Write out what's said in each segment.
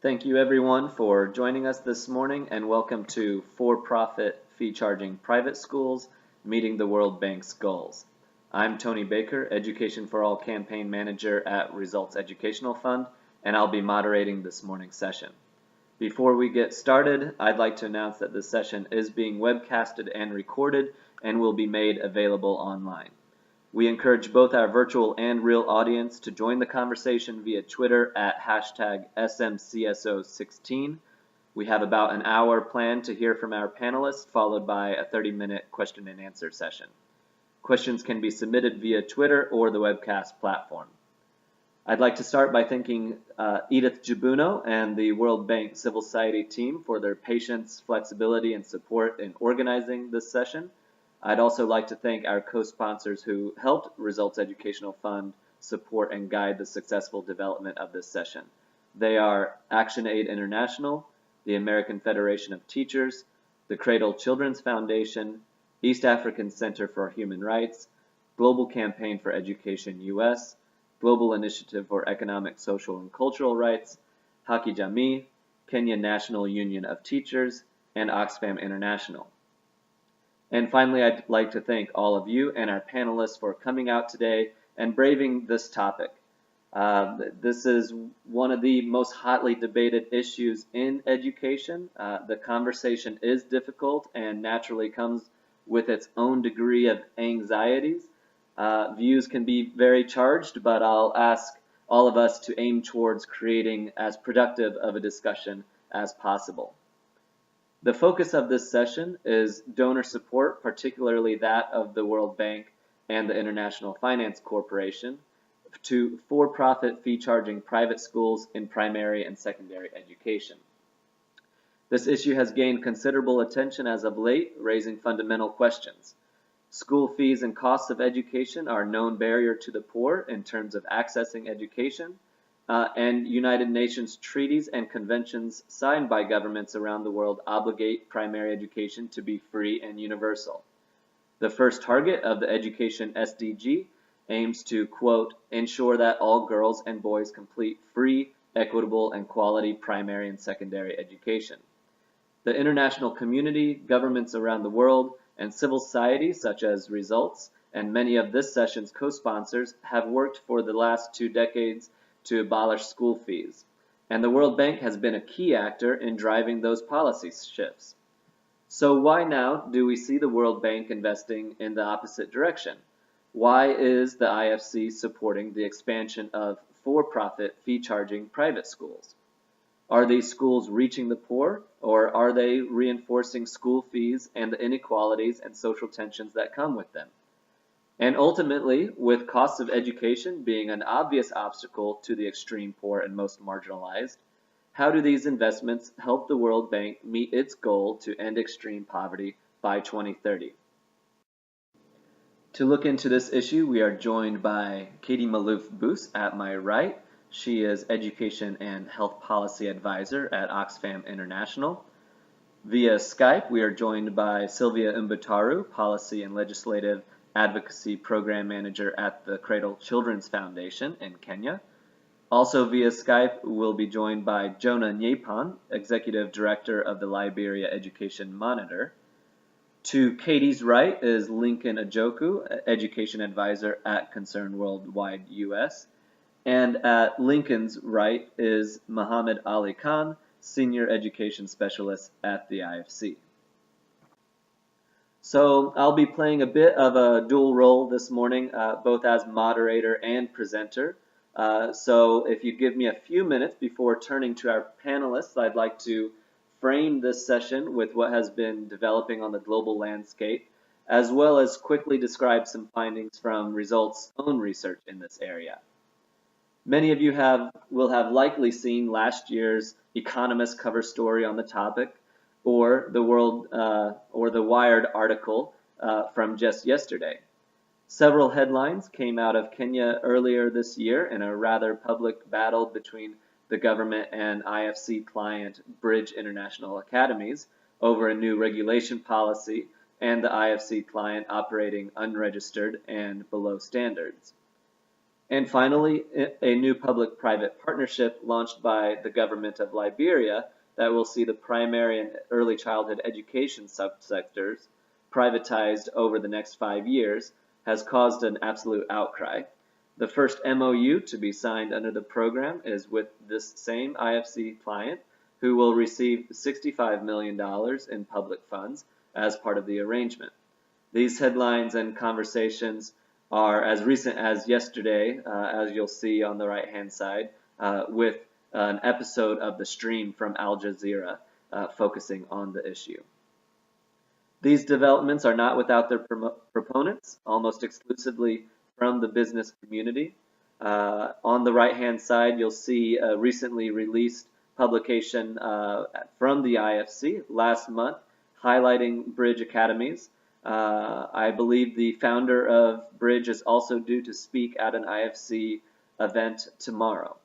Thank you everyone for joining us this morning and welcome to For-Profit Fee-Charging Private Schools Meeting the World Bank's Goals. I'm Tony Baker, Education for All Campaign Manager at Results Educational Fund, and I'll be moderating this morning's session. Before we get started, I'd like to announce that this session is being webcasted and recorded and will be made available online. We encourage both our virtual and real audience to join the conversation via Twitter at #SMCSO16. We have about an hour planned to hear from our panelists, followed by a 30-minute question and answer session. Questions can be submitted via Twitter or the webcast platform. I'd like to start by thanking Edith Jabuno and the World Bank Civil Society team for their patience, flexibility, and support in organizing this session. I'd also like to thank our co-sponsors who helped Results Educational Fund support and guide the successful development of this session. They are ActionAid International, the American Federation of Teachers, the Cradle Children's Foundation, East African Center for Human Rights, Global Campaign for Education US, Global Initiative for Economic, Social, and Cultural Rights, Hakijamii, Kenyan National Union of Teachers, and Oxfam International. And finally, I'd like to thank all of you and our panelists for coming out today and braving this topic. This is one of the most hotly debated issues in education. The conversation is difficult and naturally comes with its own degree of anxieties. Views can be very charged, but I'll ask all of us to aim towards creating as productive of a discussion as possible. The focus of this session is donor support, particularly that of the World Bank and the International Finance Corporation, to for-profit fee-charging private schools in primary and secondary education. This issue has gained considerable attention as of late, raising fundamental questions. School fees and costs of education are a known barrier to the poor in terms of accessing education, and United Nations treaties and conventions signed by governments around the world obligate primary education to be free and universal. The first target of the Education SDG aims to, quote, ensure that all girls and boys complete free, equitable, and quality primary and secondary education. The international community, governments around the world, and civil society such as Results, and many of this session's co-sponsors have worked for the last 2 decades to abolish school fees, and the World Bank has been a key actor in driving those policy shifts. So why now do we see the World Bank investing in the opposite direction? Why is the IFC supporting the expansion of for-profit fee-charging private schools? Are these schools reaching the poor, or are they reinforcing school fees and the inequalities and social tensions that come with them? And ultimately, with costs of education being an obvious obstacle to the extreme poor and most marginalized, how do these investments help the World Bank meet its goal to end extreme poverty by 2030? To look into this issue, we are joined by Katie Malouf Bous at my right. She is Education and Health Policy Advisor at Oxfam International. Via Skype, we are joined by Sylvia Mbataru, Policy and Legislative Advocacy Program Manager at the Cradle Children's Foundation in Kenya. Also via Skype, we'll be joined by Jonah Nyenpan, Executive Director of the Liberia Education Monitor. To Katie's right is Lincoln Ajoku, Education Advisor at Concern Worldwide US. And at Lincoln's right is Mohammed Ali Khan, Senior Education Specialist at the IFC. So I'll be playing a bit of a dual role this morning, both as moderator and presenter. So if you give me a few minutes before turning to our panelists, I'd like to frame this session with what has been developing on the global landscape, as well as quickly describe some findings from Results' own research in this area. Many of you will have likely seen last year's Economist cover story on the topic, or the Wired article from just yesterday. Several headlines came out of Kenya earlier this year in a rather public battle between the government and IFC client Bridge International Academies over a new regulation policy and the IFC client operating unregistered and below standards. And finally, a new public-private partnership launched by the government of Liberia that will see the primary and early childhood education subsectors privatized over the next 5 years has caused an absolute outcry. The first MOU to be signed under the program is with this same IFC client, who will receive $65 million in public funds as part of the arrangement. These headlines and conversations are as recent as yesterday, as you'll see on the right-hand side, with an episode of The Stream from Al Jazeera focusing on the issue. These developments are not without their proponents, almost exclusively from the business community. On the right-hand side, you'll see a recently released publication from the IFC last month highlighting Bridge Academies. I believe the founder of Bridge is also due to speak at an IFC event tomorrow.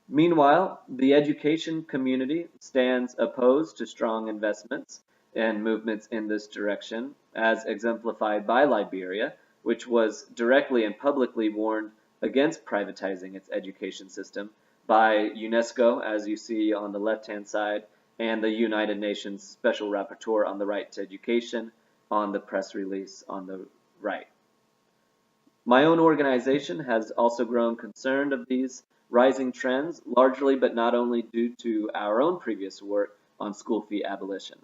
Meanwhile, the education community stands opposed to strong investments and movements in this direction, as exemplified by Liberia, which was directly and publicly warned against privatizing its education system by UNESCO, as you see on the left-hand side, and the United Nations Special Rapporteur on the Right to Education on the press release on the right. My own organization has also grown concerned of these rising trends, largely but not only due to our own previous work on school fee abolition.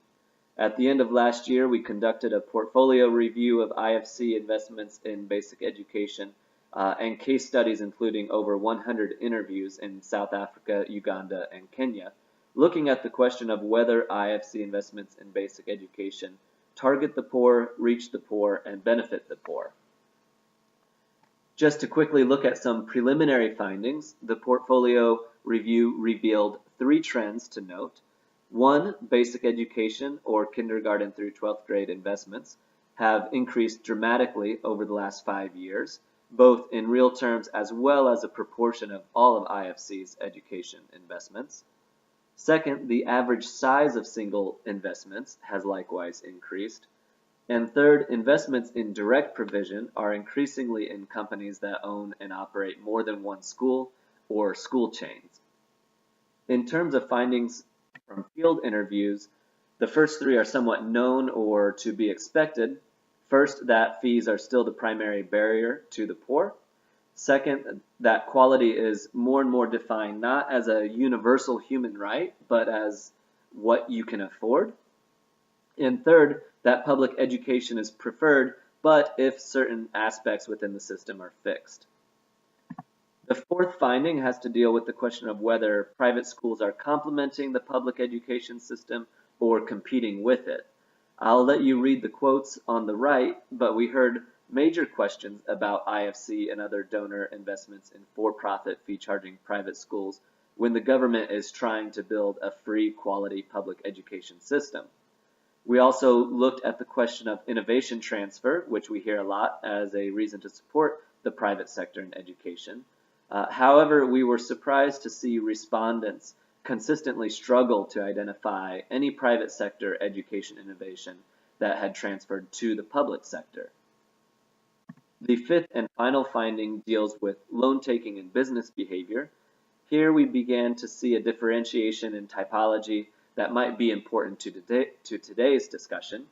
At the end of last year, we conducted a portfolio review of IFC investments in basic education and case studies including over 100 interviews in South Africa, Uganda, and Kenya, looking at the question of whether IFC investments in basic education target the poor, reach the poor, and benefit the poor. Just to quickly look at some preliminary findings, the portfolio review revealed 3 trends to note. 1, basic education or kindergarten through 12th grade investments have increased dramatically over the last 5 years, both in real terms as well as a proportion of all of IFC's education investments. Second, the average size of single investments has likewise increased. And third, investments in direct provision are increasingly in companies that own and operate more than one school or school chains. In terms of findings from field interviews, the first 3 are somewhat known or to be expected. First, that fees are still the primary barrier to the poor. Second, that quality is more and more defined not as a universal human right, but as what you can afford. And third, that public education is preferred, but if certain aspects within the system are fixed. The fourth finding has to deal with the question of whether private schools are complementing the public education system or competing with it. I'll let you read the quotes on the right, but we heard major questions about IFC and other donor investments in for-profit fee-charging private schools when the government is trying to build a free, quality public education system. We also looked at the question of innovation transfer, which we hear a lot as a reason to support the private sector in education. However, we were surprised to see respondents consistently struggle to identify any private sector education innovation that had transferred to the public sector. The fifth and final finding deals with loan-taking and business behavior. Here we began to see a differentiation in typology that might be important to today's discussion.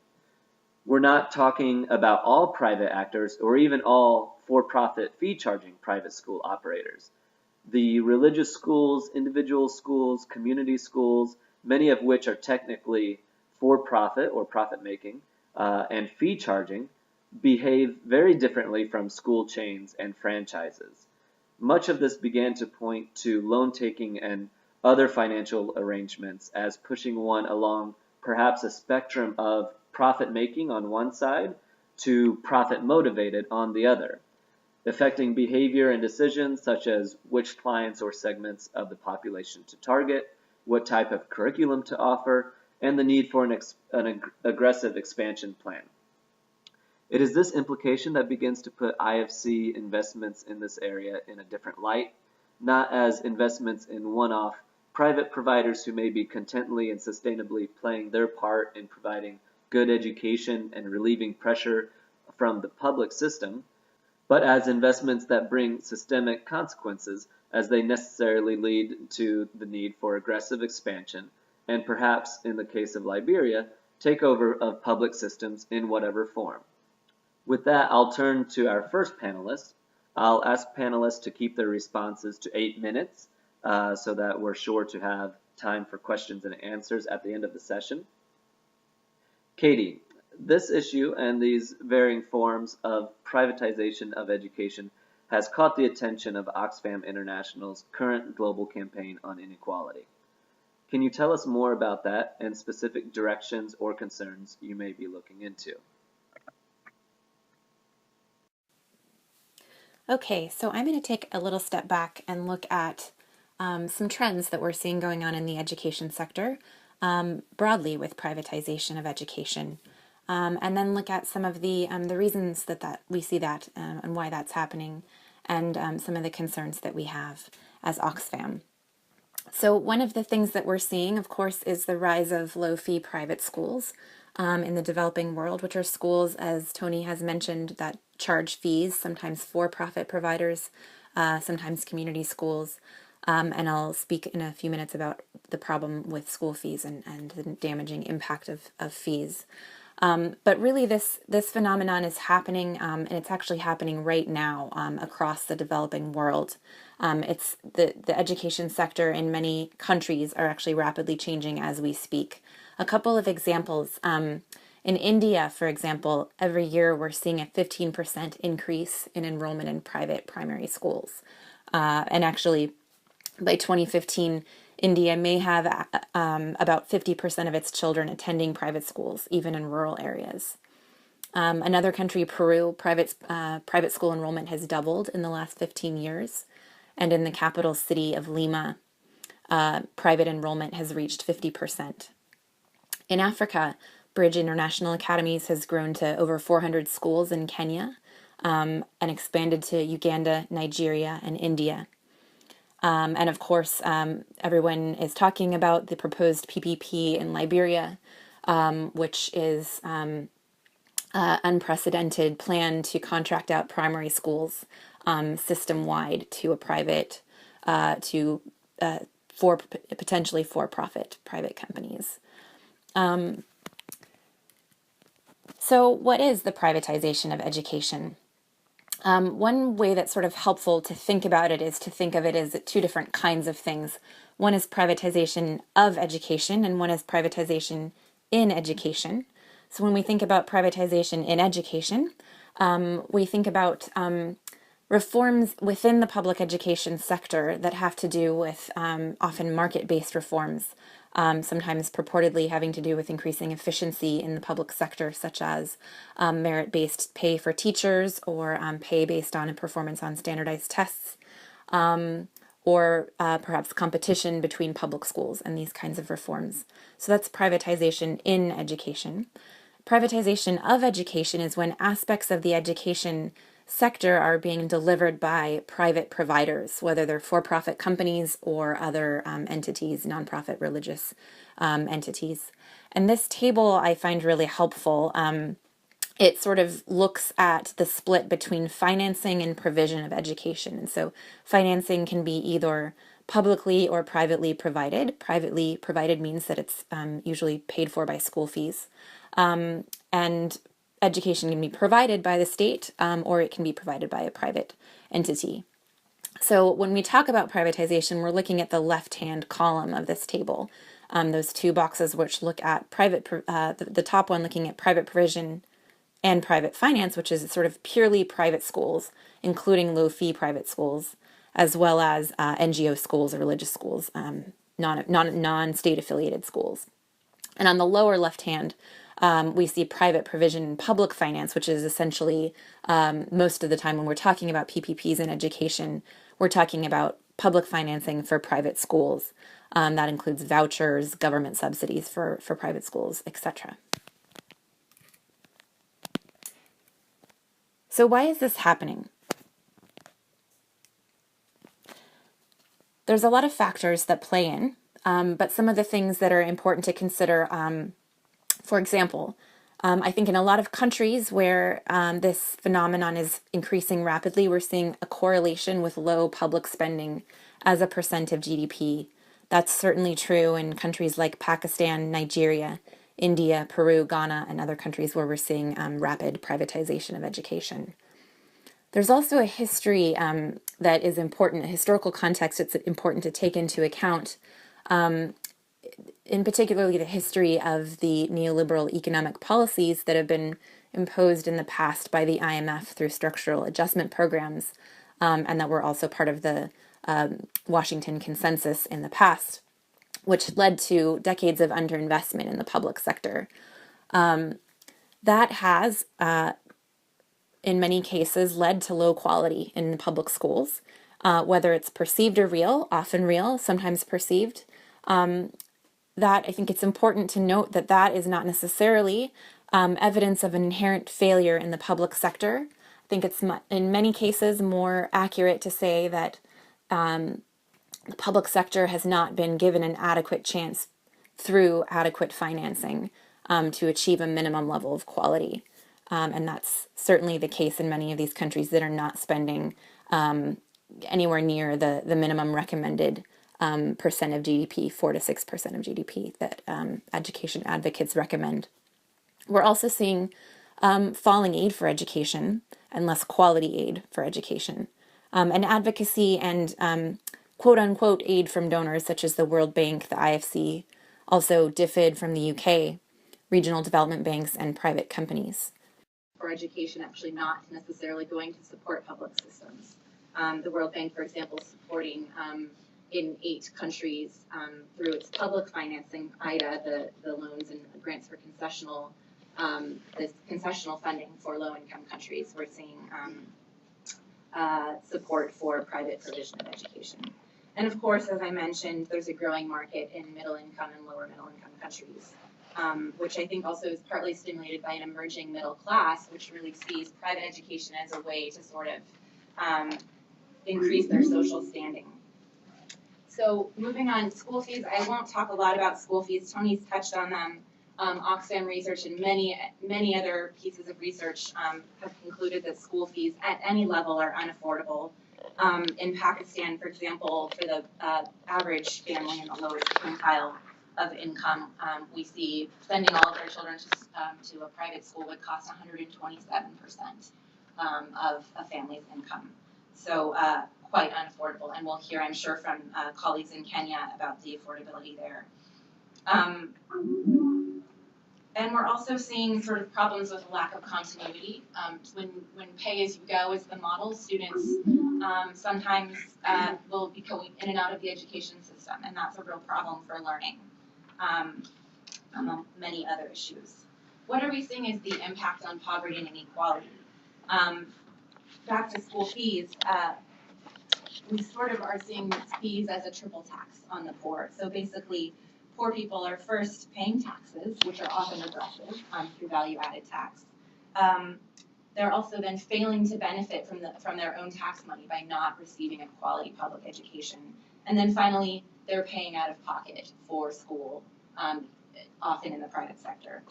We're not talking about all private actors or even all for-profit fee-charging private school operators. The religious schools, individual schools, community schools, many of which are technically for-profit or profit-making and fee-charging, behave very differently from school chains and franchises. Much of this began to point to loan-taking and other financial arrangements as pushing one along perhaps a spectrum of profit-making on one side to profit-motivated on the other, affecting behavior and decisions such as which clients or segments of the population to target, what type of curriculum to offer, and the need for an aggressive expansion plan. It is this implication that begins to put IFC investments in this area in a different light, not as investments in one-off private providers who may be contently and sustainably playing their part in providing good education and relieving pressure from the public system, but as investments that bring systemic consequences, as they necessarily lead to the need for aggressive expansion, and perhaps, in the case of Liberia, takeover of public systems in whatever form. With that, I'll turn to our first panelist. I'll ask panelists to keep their responses to 8 minutes so that we're sure to have time for questions and answers at the end of the session. Katie, this issue and these varying forms of privatization of education has caught the attention of Oxfam International's current global campaign on inequality. Can you tell us more about that and specific directions or concerns you may be looking into? Okay, so I'm going to take a little step back and look at some trends that we're seeing going on in the education sector, broadly with privatization of education, and then look at some of the reasons that we see that and why that's happening, and some of the concerns that we have as Oxfam. So one of the things that we're seeing, of course, is the rise of low-fee private schools in the developing world, which are schools, as Tony has mentioned, that charge fees, sometimes for-profit providers, sometimes community schools. And I'll speak in a few minutes about the problem with school fees and the damaging impact of fees. But really, this phenomenon is happening, and it's actually happening right now across the developing world. It's the education sector in many countries are actually rapidly changing as we speak. A couple of examples. In India, for example, every year we're seeing a 15% increase in enrollment in private primary schools. And actually, by 2015, India may have about 50% of its children attending private schools, even in rural areas. Another country, Peru, private school enrollment has doubled in the last 15 years. And in the capital city of Lima, private enrollment has reached 50%. In Africa, Bridge International Academies has grown to over 400 schools in Kenya and expanded to Uganda, Nigeria, and India. And of course, everyone is talking about the proposed PPP in Liberia, which is an unprecedented plan to contract out primary schools system-wide to a private, potentially for-profit private companies. So what is the privatization of education? One way that's sort of helpful to think about it is to think of it as two different kinds of things. One is privatization of education, and one is privatization in education. So when we think about privatization in education, we think about reforms within the public education sector that have to do with often market-based reforms, sometimes purportedly having to do with increasing efficiency in the public sector, such as merit-based pay for teachers or pay based on a performance on standardized tests, or perhaps competition between public schools and these kinds of reforms. So that's privatization in education. Privatization of education is when aspects of the education sector are being delivered by private providers, whether they're for-profit companies or other entities, nonprofit religious entities. And this table I find really helpful. It sort of looks at the split between financing and provision of education. And so financing can be either publicly or privately provided. Privately provided means that it's usually paid for by school fees. And education can be provided by the state, or it can be provided by a private entity. So when we talk about privatization, we're looking at the left-hand column of this table. Those two boxes which look at the top one looking at private provision and private finance, which is sort of purely private schools, including low-fee private schools, as well as NGO schools or religious schools, non-state affiliated schools. And on the lower left-hand, we see private provision and public finance, which is essentially most of the time when we're talking about PPPs in education, we're talking about public financing for private schools. That includes vouchers, government subsidies for private schools, etc. So why is this happening? There's a lot of factors that play in, but some of the things that are important to consider, for example, I think in a lot of countries where this phenomenon is increasing rapidly, we're seeing a correlation with low public spending as a percent of GDP. That's certainly true in countries like Pakistan, Nigeria, India, Peru, Ghana, and other countries where we're seeing rapid privatization of education. There's also a history that is important, a historical context it's important to take into account, in particularly the history of the neoliberal economic policies that have been imposed in the past by the IMF through structural adjustment programs, and that were also part of the Washington Consensus in the past, which led to decades of underinvestment in the public sector. That has, in many cases, led to low quality in the public schools, whether it's perceived or real, often real, sometimes perceived. That I think it's important to note that that is not necessarily evidence of an inherent failure in the public sector. I think it's in many cases more accurate to say that the public sector has not been given an adequate chance through adequate financing to achieve a minimum level of quality. And that's certainly the case in many of these countries that are not spending anywhere near the minimum recommended percent of GDP, 4 to 6% of GDP that education advocates recommend. We're also seeing falling aid for education and less quality aid for education. And advocacy and quote-unquote aid from donors such as the World Bank, the IFC, also DFID from the UK, regional development banks, and private companies. For education actually not necessarily going to support public systems. The World Bank, for example, is supporting in 8 countries through its public financing, IDA, the loans and grants for concessional funding for low-income countries. We're seeing support for private provision of education. And of course, as I mentioned, there's a growing market in middle-income and lower middle-income countries, which I think also is partly stimulated by an emerging middle class, which really sees private education as a way to sort of increase their social standing. So moving on, school fees, I won't talk a lot about school fees. Tony's touched on them. Oxfam research and many other pieces of research have concluded that school fees at any level are unaffordable. In Pakistan, for example, for the average family in the lowest quintile of income, we see sending all of their children to a private school would cost 127% of a family's income. So quite unaffordable, and we'll hear, I'm sure, from colleagues in Kenya about the affordability there. And we're also seeing sort of problems with lack of continuity. When pay-as-you-go is the model, students sometimes will be going in and out of the education system, and that's a real problem for learning, among many other issues. What are we seeing is the impact on poverty and inequality? Back to school fees, we sort of are seeing fees as a triple tax on the poor. So basically, poor people are first paying taxes, which are often regressive through value-added tax. They're also then failing to benefit from their own tax money by not receiving a quality public education. And then finally, they're paying out of pocket for school, often in the private sector.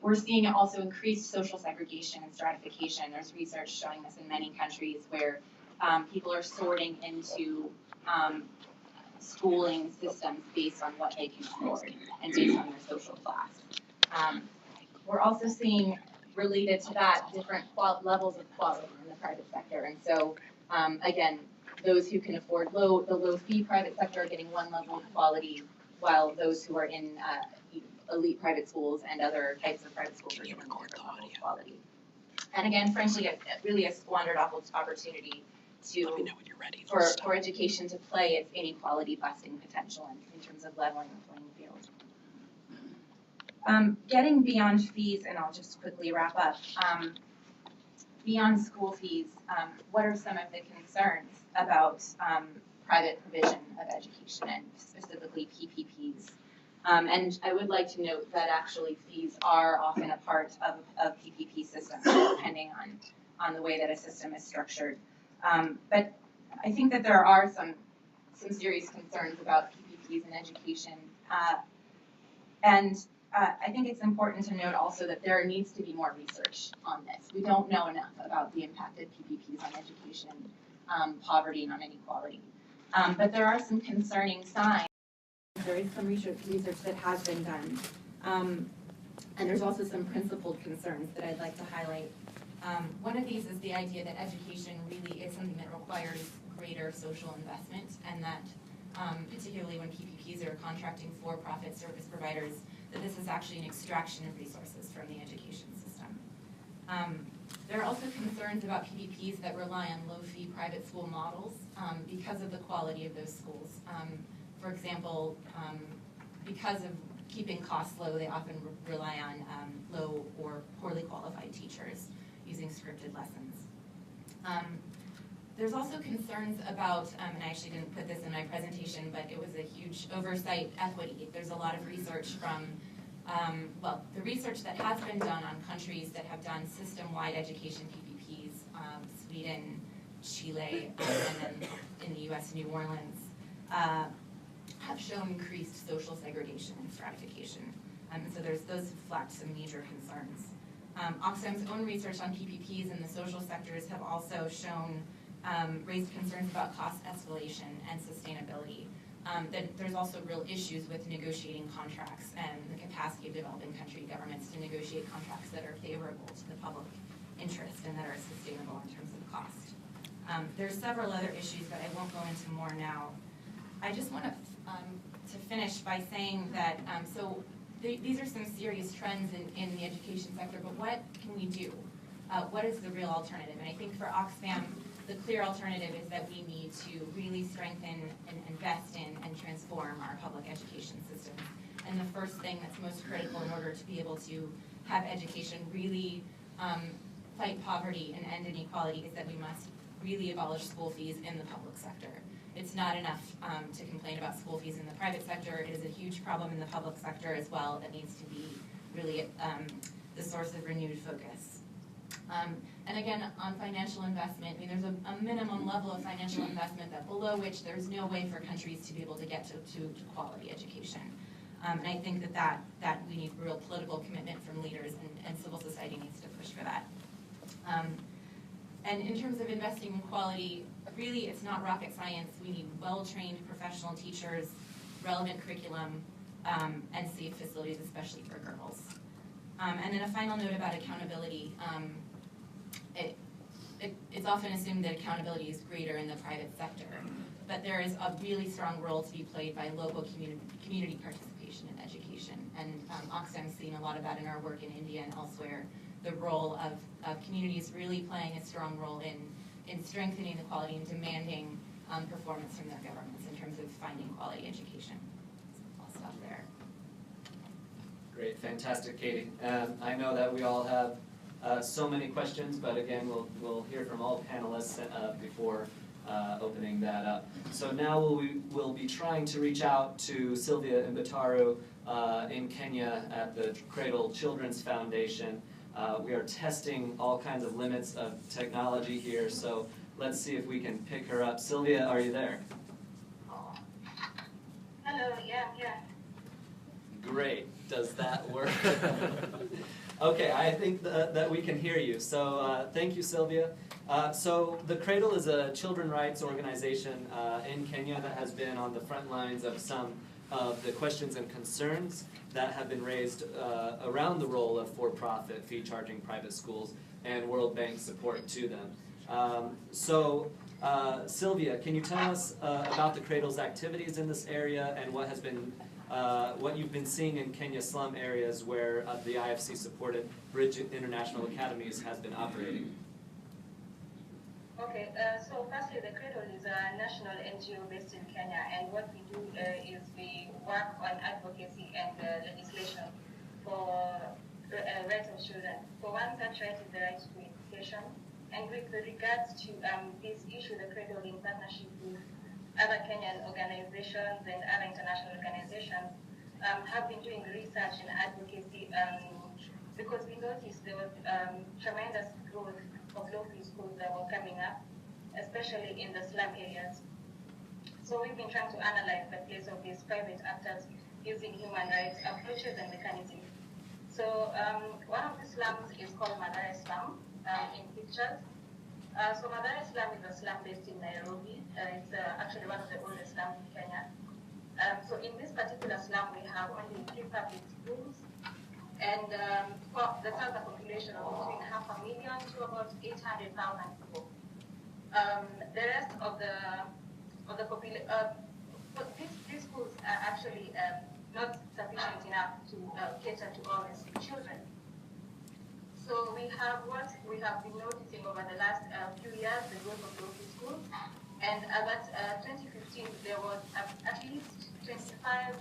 We're seeing also increased social segregation and stratification. There's research showing this in many countries where people are sorting into schooling systems based on what they can afford and based on their social class. We're also seeing, related to that, different levels of quality in the private sector. And so, again, those who can afford the low fee private sector are getting one level of quality, while those who are in elite private schools and other types of private schools are getting different levels of quality. And again, frankly, really a squandered opportunity for education to play its inequality busting potential in terms of leveling the playing field. Getting beyond fees, and I'll just quickly wrap up. Beyond school fees, what are some of the concerns about private provision of education, and specifically PPPs? And I would like to note that actually fees are often a part of PPP systems, depending on the way that a system is structured. But I think that there are some serious concerns about PPPs in education. And I think it's important to note also that there needs to be more research on this. We don't know enough about the impact of PPPs on education, poverty, and on inequality. But there are some concerning signs. There is some research that has been done. And there's also some principled concerns that I'd like to highlight. One of these is the idea that education really is something that requires greater social investment, and that particularly when PPPs are contracting for-profit service providers, that this is actually an extraction of resources from the education system. There are also concerns about PPPs that rely on low-fee private school models because of the quality of those schools. For example, because of keeping costs low, they often rely on low or poorly qualified teachers using scripted lessons. There's also concerns about, and I actually didn't put this in my presentation, but it was a huge oversight equity. There's a lot of research from, the research that has been done on countries that have done system-wide education PPPs, Sweden, Chile, and then in the US, New Orleans, have shown increased social segregation and stratification. And so those have flagged some major concerns. Oxfam's own research on PPPs in the social sectors have also shown raised concerns about cost escalation and sustainability. That there's also real issues with negotiating contracts and the capacity of developing country governments to negotiate contracts that are favorable to the public interest and that are sustainable in terms of cost. There's several other issues, but I won't go into more now. I just want to finish by saying that, these are some serious trends in the education sector, but what can we do? What is the real alternative? And I think for Oxfam, the clear alternative is that we need to really strengthen and invest in and transform our public education system. And the first thing that's most critical in order to be able to have education really fight poverty and end inequality is that we must really abolish school fees in the public sector. It's not enough to complain about school fees in the private sector. It is a huge problem in the public sector as well that needs to be really the source of renewed focus. And again, on financial investment, I mean, there's a minimum level of financial investment that below which there's no way for countries to be able to get to quality education. And I think that we need real political commitment from leaders, and civil society needs to push for that. And in terms of investing in quality, really it's not rocket science. We need well-trained professional teachers, relevant curriculum, and safe facilities, especially for girls. And then a final note about accountability. It's often assumed that accountability is greater in the private sector, but there is a really strong role to be played by local community participation in education. And Oxfam's seen a lot of that in our work in India and elsewhere, the role of communities really playing a strong role in strengthening the quality and demanding performance from their governments in terms of finding quality education. So I'll stop there. Great, fantastic, Katie. I know that we all have so many questions, but again, we'll hear from all panelists before opening that up. So now we'll be trying to reach out to Sylvia and Mbataru in Kenya at the Cradle Children's Foundation. We are testing all kinds of limits of technology here, so let's see if we can pick her up. Sylvia, are you there? Hello, yeah. Great. Does that work? Okay, I think that we can hear you. So thank you, Sylvia. So the Cradle is a children's rights organization in Kenya that has been on the front lines of some of the questions and concerns that have been raised around the role of for-profit fee-charging private schools and World Bank support to them. Sylvia, can you tell us about the Cradle's activities in this area and what has been what you've been seeing in Kenya slum areas where the IFC-supported Bridge International Academies has been operating? Okay, so firstly, the Cradle is a national NGO based in Kenya, and what we do is we work on advocacy and legislation for rights of children. For one such right is the right to education, and with regards to this issue, the Cradle, in partnership with other Kenyan organizations and other international organizations, have been doing research and advocacy because we noticed there was tremendous growth of low-fee schools that were coming up, especially in the slum areas. So we've been trying to analyze the place of these private actors using human rights approaches and mechanisms. So one of the slums is called Mathare Slum in pictures. So Mathare Slum is a slum based in Nairobi. It's actually one of the oldest slums in Kenya. So in this particular slum, we have only 3 public schools, and the total population of between 500,000 to about 800,000 people. The rest of the population, these schools are actually not sufficient enough to cater to all these children. So we have been noticing over the last few years the growth of local schools, and as at 2015 there was at least 25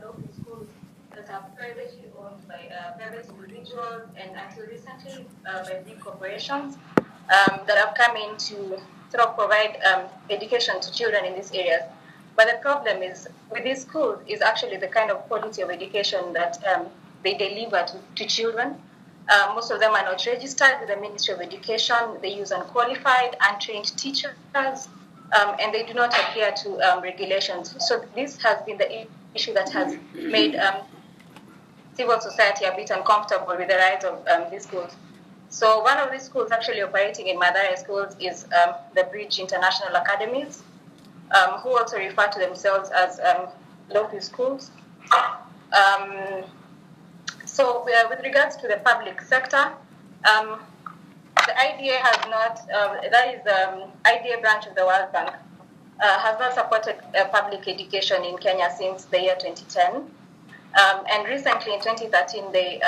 local schools that are privately owned by private individuals, and until recently by big corporations that have come in to sort of provide education to children in these areas. But the problem is with these schools is actually the kind of quality of education that they deliver to children. Most of them are not registered with the Ministry of Education. They use unqualified, untrained teachers, and they do not adhere to regulations. So this has been the issue that has made civil society a bit uncomfortable with the rise of these schools. So one of these schools actually operating in Mathare schools is the Bridge International Academies, who also refer to themselves as local schools. So with regards to the public sector, the IDA has not, that is the IDA branch of the World Bank, has not supported public education in Kenya since the year 2010. And recently in 2013, they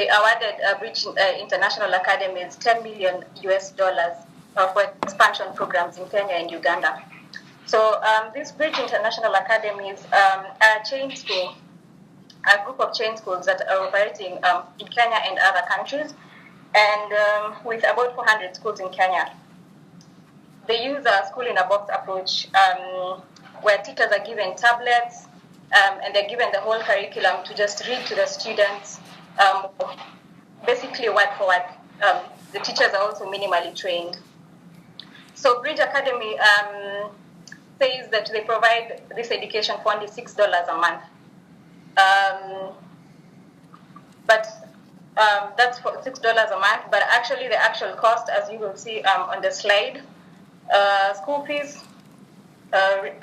awarded Bridge International Academies $10 million for expansion programs in Kenya and Uganda. So these Bridge International Academies are a group of chain schools that are operating in Kenya and other countries, and with about 400 schools in Kenya. They use a school-in-a-box approach where teachers are given tablets and they're given the whole curriculum to just read to the students, basically word for word. The teachers are also minimally trained. So Bridge Academy says that they provide this education for only $6 a month. But that's for $6 a month, but actually the actual cost, as you will see on the slide, school fees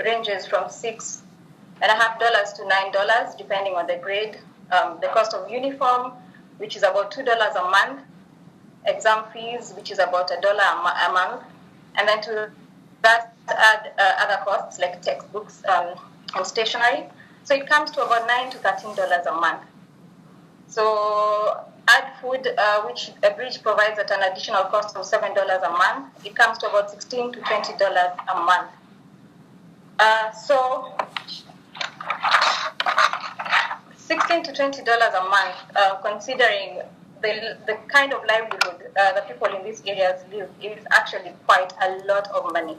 ranges from $6.50 to $9, depending on the grade. The cost of uniform, which is about $2 a month, exam fees, which is about $1 a month, and then to that add other costs like textbooks and stationery. So it comes to about $9 to $13 a month. So add food, which a Bridge provides at an additional cost of $7 a month. It comes to about $16 to $20 a month. So $16 to $20 a month, considering the kind of livelihood the people in these areas live, is actually quite a lot of money.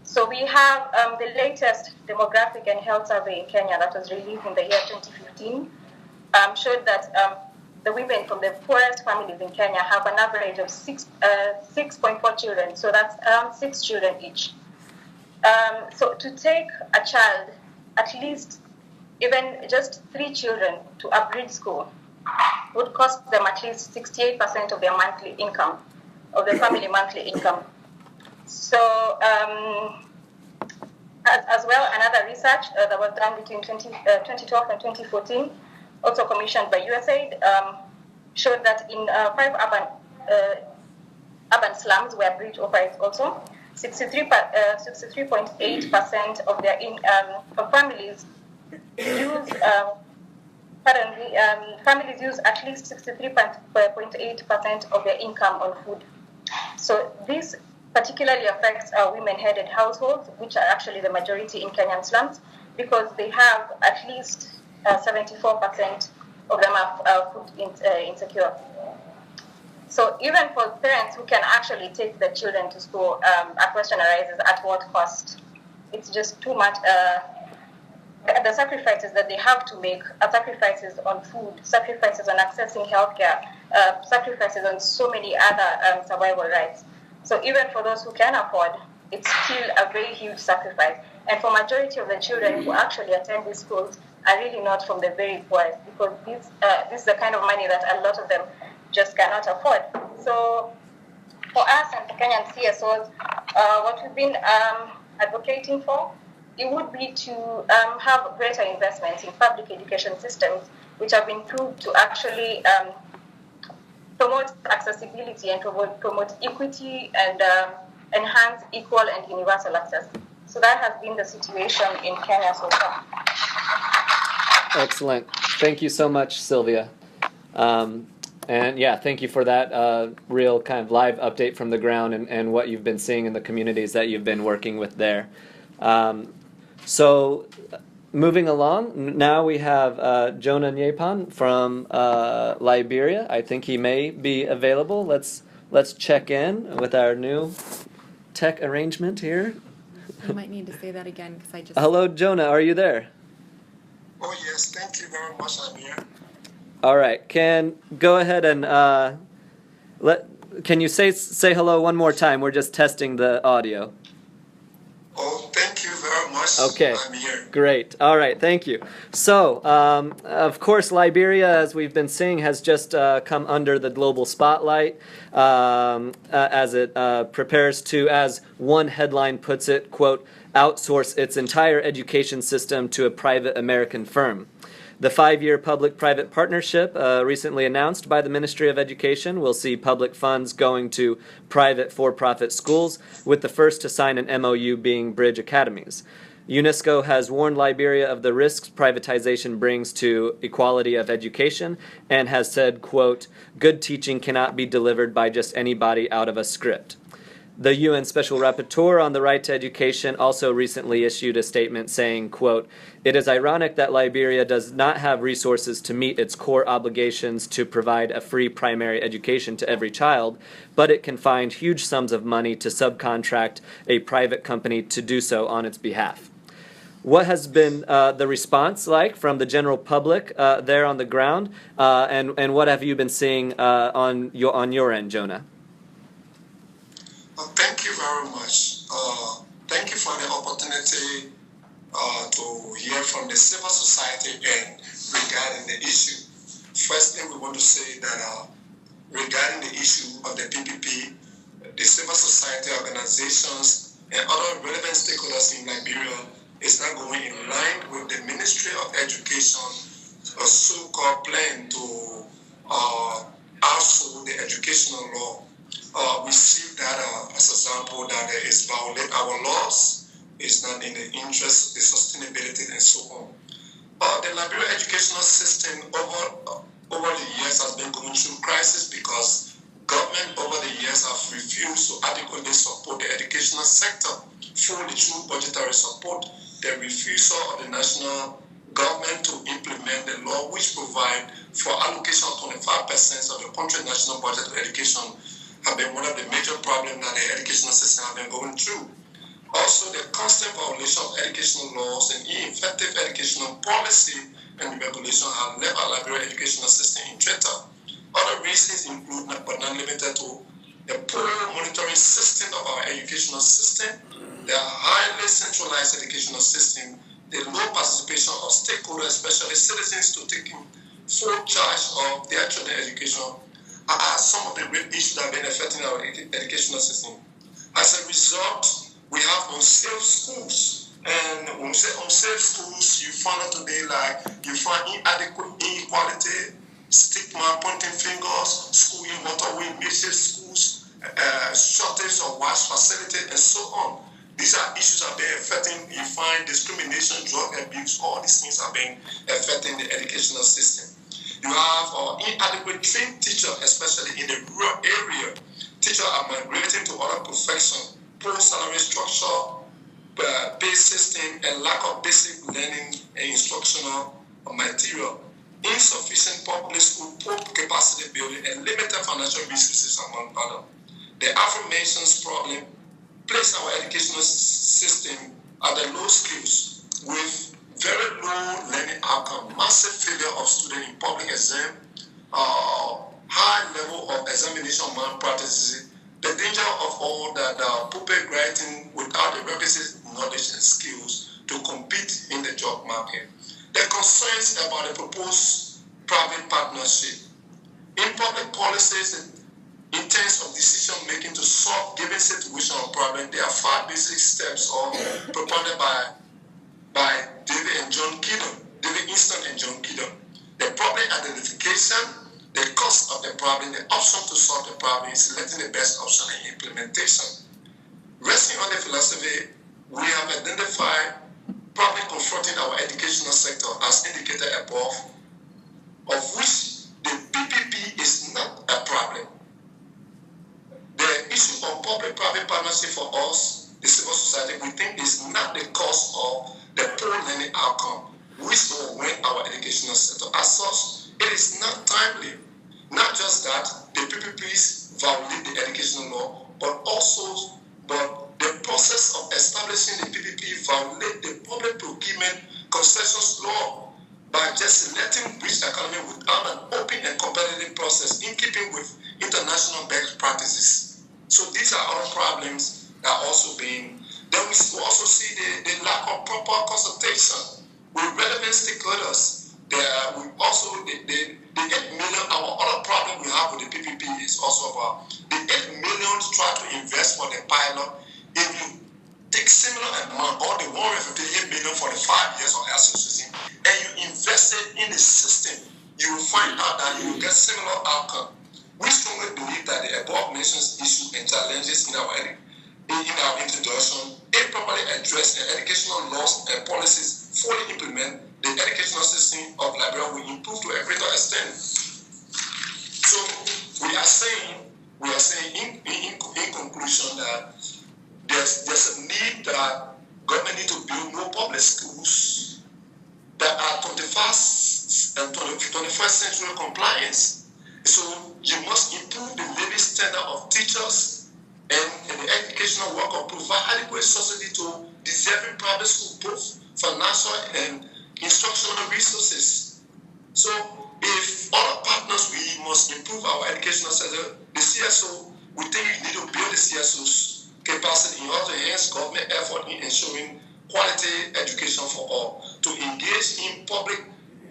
So we have the latest demographic and health survey in Kenya that was released in the year 2015 showed that the women from the poorest families in Kenya have an average of 6.4 children. So that's around 6 children each. So to take a child, at least even just 3 children to a Bridge school would cost them at least 68% of their monthly income, of the family monthly income. So as well, another research that was done between 2012 and 2014, also commissioned by USAID, showed that in 5 urban slums where Bridge operates also, 63.8% of their families use families use at least 63.8% of their income on food. So this particularly affects women-headed households, which are actually the majority in Kenyan slums, because they have at least 74% of them are food insecure. So even for parents who can actually take the children to school, a question arises: at what cost? It's just too much. The sacrifices that they have to make are sacrifices on food, sacrifices on accessing healthcare, sacrifices on so many other survival rights. So even for those who can afford, it's still a very huge sacrifice. And for majority of the children who actually attend these schools are really not from the very poorest, because this is the kind of money that a lot of them just cannot afford. So for us and for Kenyan CSOs, what we've been advocating for, it would be to have greater investments in public education systems, which have been proved to actually promote accessibility and promote equity and enhance equal and universal access. So that has been the situation in Kenya so far. Excellent. Thank you so much, Sylvia. And yeah, thank you for that real kind of live update from the ground and what you've been seeing in the communities that you've been working with there. So moving along, now we have Jonah Nyenpan from Liberia. I think he may be available. Let's check in with our new tech arrangement here. You might need to say that again because I just... Hello, Jonah. Are you there? Oh, yes. Thank you very much. I'm here. All right. Go ahead and can you say hello one more time? We're just testing the audio. Oh, thank you very much. Okay. I'm here. Great. All right. Thank you. So, of course, Liberia, as we've been seeing, has just come under the global spotlight as it prepares to, as one headline puts it, quote, outsource its entire education system to a private American firm. The 5-year public-private partnership recently announced by the Ministry of Education will see public funds going to private for-profit schools, with the first to sign an MOU being Bridge Academies. UNESCO has warned Liberia of the risks privatization brings to equality of education and has said, quote, good teaching cannot be delivered by just anybody out of a script. The UN Special Rapporteur on the Right to Education also recently issued a statement saying, quote, it is ironic that Liberia does not have resources to meet its core obligations to provide a free primary education to every child, but it can find huge sums of money to subcontract a private company to do so on its behalf. What has been the response like from the general public there on the ground, and what have you been seeing on your end, Jonah? Thank you very much. Thank you for the opportunity to hear from the civil society end regarding the issue. Firstly, we want to say that regarding the issue of the PPP, the civil society organizations and other relevant stakeholders in Liberia is not going in line with the Ministry of Education's so-called plan to outsource the educational law. We see that as an example that is violate our laws, is not in the interest of the sustainability and so on. The Liberia educational system over the years has been going through crisis because government over the years have refused to adequately support the educational sector fully through budgetary support. The refusal of the national government to implement the law which provide for allocation of 25% of the country's national budget to education have been one of the major problems that the educational system have been going through. Also, the constant violation of educational laws and ineffective educational policy and regulation have left our Liberia educational system in threat. Other reasons include, but not limited to, the poor monitoring system of our educational system, the highly centralized educational system, the low participation of stakeholders, especially citizens, to taking full charge of their children's education are some of the great issues that have been affecting our educational system. As a result, we have unsafe schools. And when we say unsafe schools, you find out today like you find inadequate inequality, stigma, pointing fingers, school in waterway, makeshift schools, shortage of wash facility, and so on. These are issues that have been affecting, you find discrimination, drug abuse, all these things have been affecting the educational system. You have inadequate trained teachers, especially in the rural area. Teachers are migrating to other professions, poor salary structure, based system, and lack of basic learning and instructional material. Insufficient public school, poor capacity building, and limited financial resources, among others. The aforementioned problem place our educational system at the low skills with very low learning outcome, massive failure of students in public exam, high level of examination malpractices, the danger of all that pupil writing without the requisite knowledge and skills to compete in the job market. The concerns about the proposed private partnership. In public policies, in terms of decision-making to solve given situation or problem, there are 5 basic steps propounded by David Easton and John Kidon. The problem identification, the cause of the problem, the option to solve the problem, selecting the best option, and implementation. Resting on the philosophy, we have identified problems confronting our educational sector as indicated above, of which the PPP is not a problem. The issue of public-private partnership for us, the civil society, we think is not the cause of the poor learning outcome, which will win our educational sector. As such, it is not timely. Not just that the PPPs violate the educational law, but the process of establishing the PPP violate the public procurement concessions law by just selecting which economy without an open and competitive process in keeping with international best practices. So these are other problems that are also being. Then we also see the lack of proper consultation with relevant stakeholders. We also the 8 million. Our other problem we have with the PPP is also about the 8 million try to invest for the pilot. If you take similar amount or the 158 million for the 5 years of association and you invest it in the system, you will find out that you will get similar outcome. We strongly believe that the above mentioned issues and challenges in our introduction, improperly address the educational laws and policies, fully implement the educational system of Liberia will improve to a greater extent. So we are saying in conclusion that there's a need that government need to build more public schools that are 21st and 21st century compliance. So you must improve the living standard of teachers and the educational worker, provide adequate subsidy to deserving private schools, both financial and instructional resources. So if other partners, we must improve our educational sector. The CSO, we think we need to build the CSO's capacity in order to enhance government effort in ensuring quality education for all, to engage in public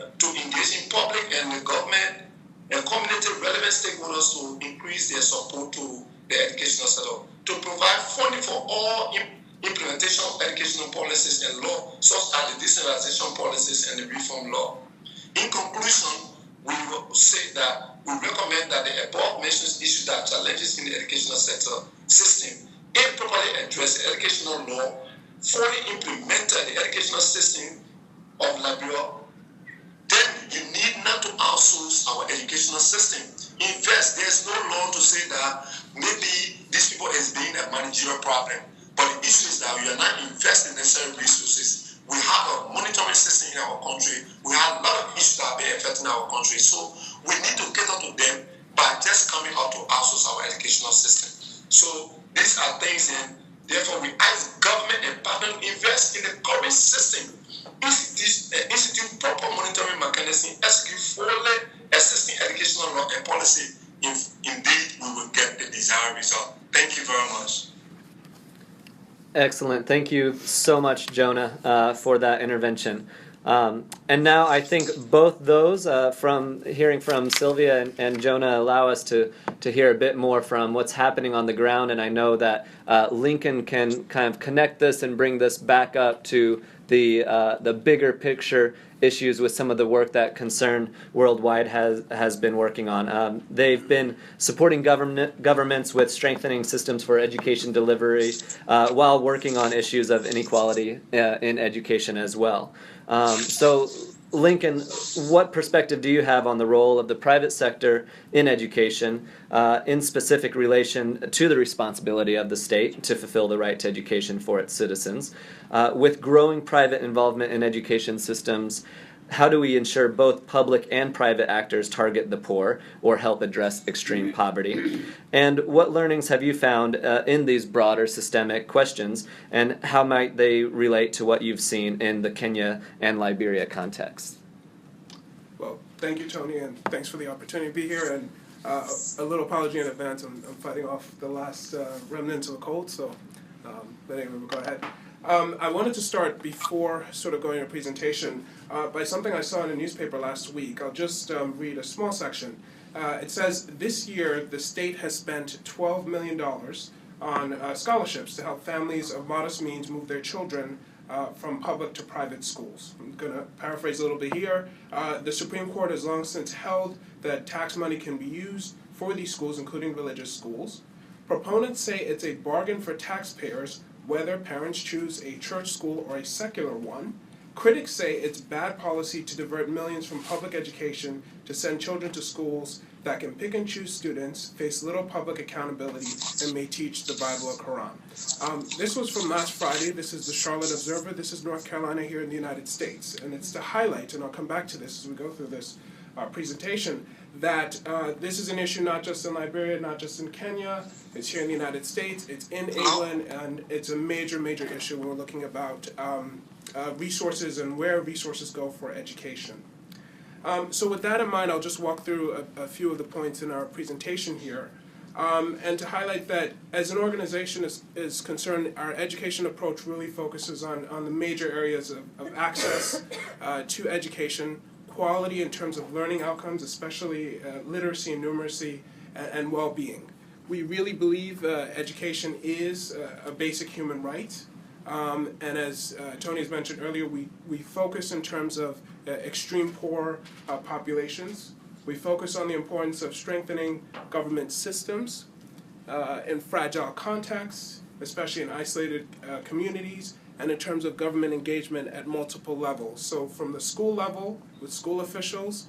and the government and community relevant stakeholders to increase their support to the educational sector, to provide funding for all implementation of educational policies and law, such as the decentralization policies and the reform law. In conclusion, we will say that we recommend that the above mentioned issues that challenges in the educational sector system improperly address the educational law, fully implemented the educational system of Liberia. Then you need not to outsource our educational system. Invest. There's no law to say that maybe these people is being a managerial problem. But the issue is that we are not investing necessary resources. We have a monitoring system in our country. We have a lot of issues that are being affecting our country. So we need to cater to them by just coming out to outsource our educational system. So these are things, and therefore we ask government and partners to invest in the current system. Institute proper monitoring mechanism, execute fully existing educational law and policy. If indeed we will get the desired result. Thank you very much. Excellent. Thank you so much, Jonah, for that intervention. And now I think both those, from hearing from Sylvia and Jonah, allow us to hear a bit more from what's happening on the ground. And I know that Lincoln can kind of connect this and bring this back up to the bigger picture issues with some of the work that Concern Worldwide has been working on. They've been supporting governments with strengthening systems for education delivery while working on issues of inequality in education as well. So, Lincoln, what perspective do you have on the role of the private sector in education in specific relation to the responsibility of the state to fulfill the right to education for its citizens? With growing private involvement in education systems, how do we ensure both public and private actors target the poor or help address extreme poverty? And what learnings have you found in these broader systemic questions, and how might they relate to what you've seen in the Kenya and Liberia context? Well, thank you, Tony, and thanks for the opportunity to be here. And a little apology in advance. I'm fighting off the last remnants of a cold, so but anyway, we'll go ahead. I wanted to start before sort of going to presentation by something I saw in a newspaper last week. I'll just read a small section. It says, this year the state has spent $12 million on scholarships to help families of modest means move their children from public to private schools. I'm going to paraphrase a little bit here. The Supreme Court has long since held that tax money can be used for these schools, including religious schools. Proponents say it's a bargain for taxpayers whether parents choose a church school or a secular one. Critics say it's bad policy to divert millions from public education to send children to schools that can pick and choose students, face little public accountability, and may teach the Bible or Quran. This was from last Friday. This is the Charlotte Observer. This is North Carolina here in the United States. And it's to highlight, and I'll come back to this as we go through this presentation, that this is an issue not just in Liberia, not just in Kenya, it's here in the United States, it's in England, and it's a major, major issue when we're looking about resources and where resources go for education. So with that in mind, I'll just walk through a few of the points in our presentation here. And to highlight that as an organization is concerned, our education approach really focuses on the major areas of access to education, quality in terms of learning outcomes, especially literacy and numeracy, and well-being. We really believe education is a basic human right. And as Tony has mentioned earlier, we focus in terms of extreme poor populations. We focus on the importance of strengthening government systems in fragile contexts, especially in isolated communities, and in terms of government engagement at multiple levels. So from the school level, with school officials,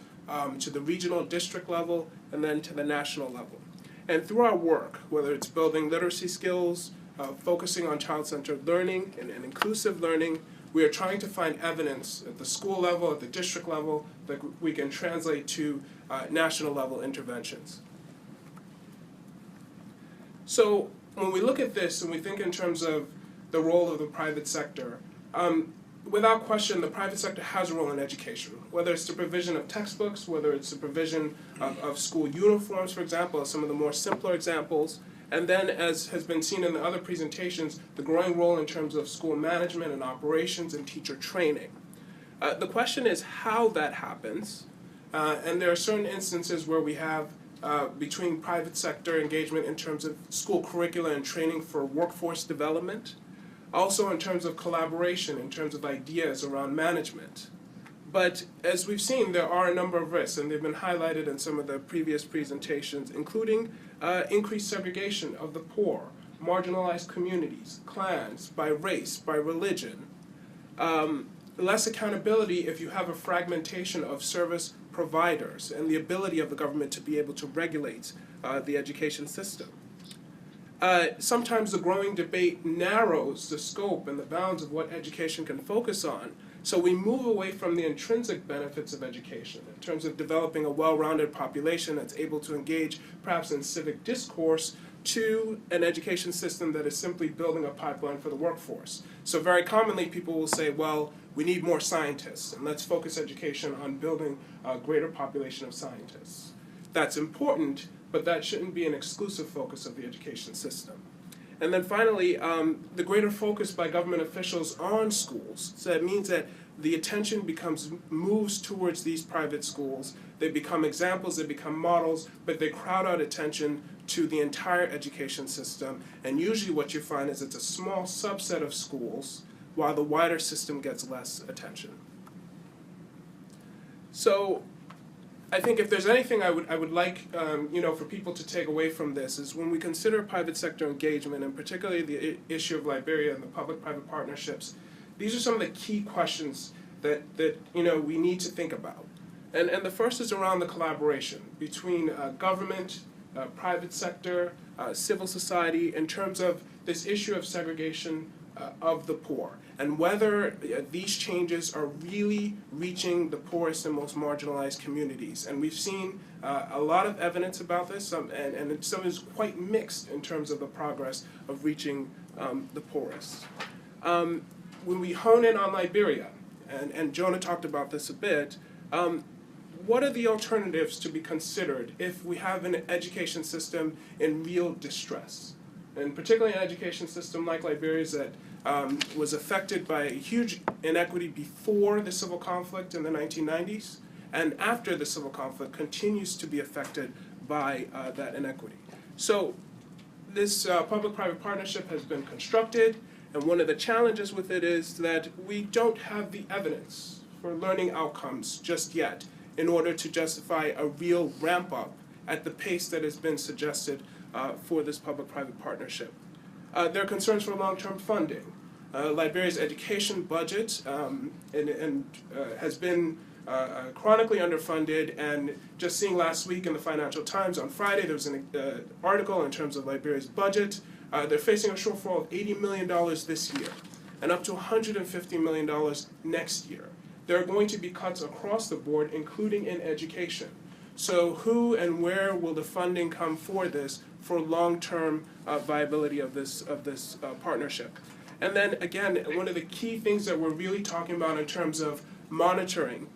to the regional district level, and then to the national level. And through our work, whether it's building literacy skills, focusing on child-centered learning and inclusive learning, we are trying to find evidence at the school level, at the district level, that we can translate to national level interventions. So when we look at this and we think in terms of the role of the private sector, without question, the private sector has a role in education, whether it's the provision of textbooks, whether it's the provision of school uniforms, for example, some of the more simpler examples, and then, as has been seen in the other presentations, the growing role in terms of school management and operations and teacher training. The question is how that happens, and there are certain instances where we have between private sector engagement in terms of school curricula and training for workforce development, also in terms of collaboration, in terms of ideas around management. But as we've seen, there are a number of risks, and they've been highlighted in some of the previous presentations, including increased segregation of the poor, marginalized communities, clans, by race, by religion. Less accountability if you have a fragmentation of service providers and the ability of the government to be able to regulate the education system. Sometimes the growing debate narrows the scope and the bounds of what education can focus on. So we move away from the intrinsic benefits of education in terms of developing a well-rounded population that's able to engage perhaps in civic discourse to an education system that is simply building a pipeline for the workforce. So very commonly people will say, well, we need more scientists, and let's focus education on building a greater population of scientists. That's important, but that shouldn't be an exclusive focus of the education system. And then finally, the greater focus by government officials on schools. So that means that the attention moves towards these private schools. They become examples, they become models, but they crowd out attention to the entire education system. And usually what you find is it's a small subset of schools while the wider system gets less attention. So I think if there's anything I would like for people to take away from this is when we consider private sector engagement, and particularly the issue of Liberia and the public-private partnerships, these are some of the key questions that we need to think about. And the first is around the collaboration between government, private sector, civil society in terms of this issue of segregation of the poor, and whether these changes are really reaching the poorest and most marginalized communities. And we've seen a lot of evidence about this, and some is quite mixed in terms of the progress of reaching the poorest. When we hone in on Liberia, and Jonah talked about this a bit, what are the alternatives to be considered if we have an education system in real distress? And particularly an education system like Liberia's that was affected by a huge inequity before the civil conflict in the 1990s, and after the civil conflict continues to be affected by that inequity. So this public-private partnership has been constructed, and one of the challenges with it is that we don't have the evidence for learning outcomes just yet in order to justify a real ramp-up at the pace that has been suggested for this public-private partnership. There are concerns for long-term funding. Liberia's education budget has been chronically underfunded, and just seeing last week in the Financial Times on Friday, there was an article in terms of Liberia's budget. They're facing a shortfall of $80 million this year and up to $150 million next year. There are going to be cuts across the board, including in education. So who and where will the funding come for this for long-term viability of this partnership? And then again, one of the key things that we're really talking about in terms of monitoring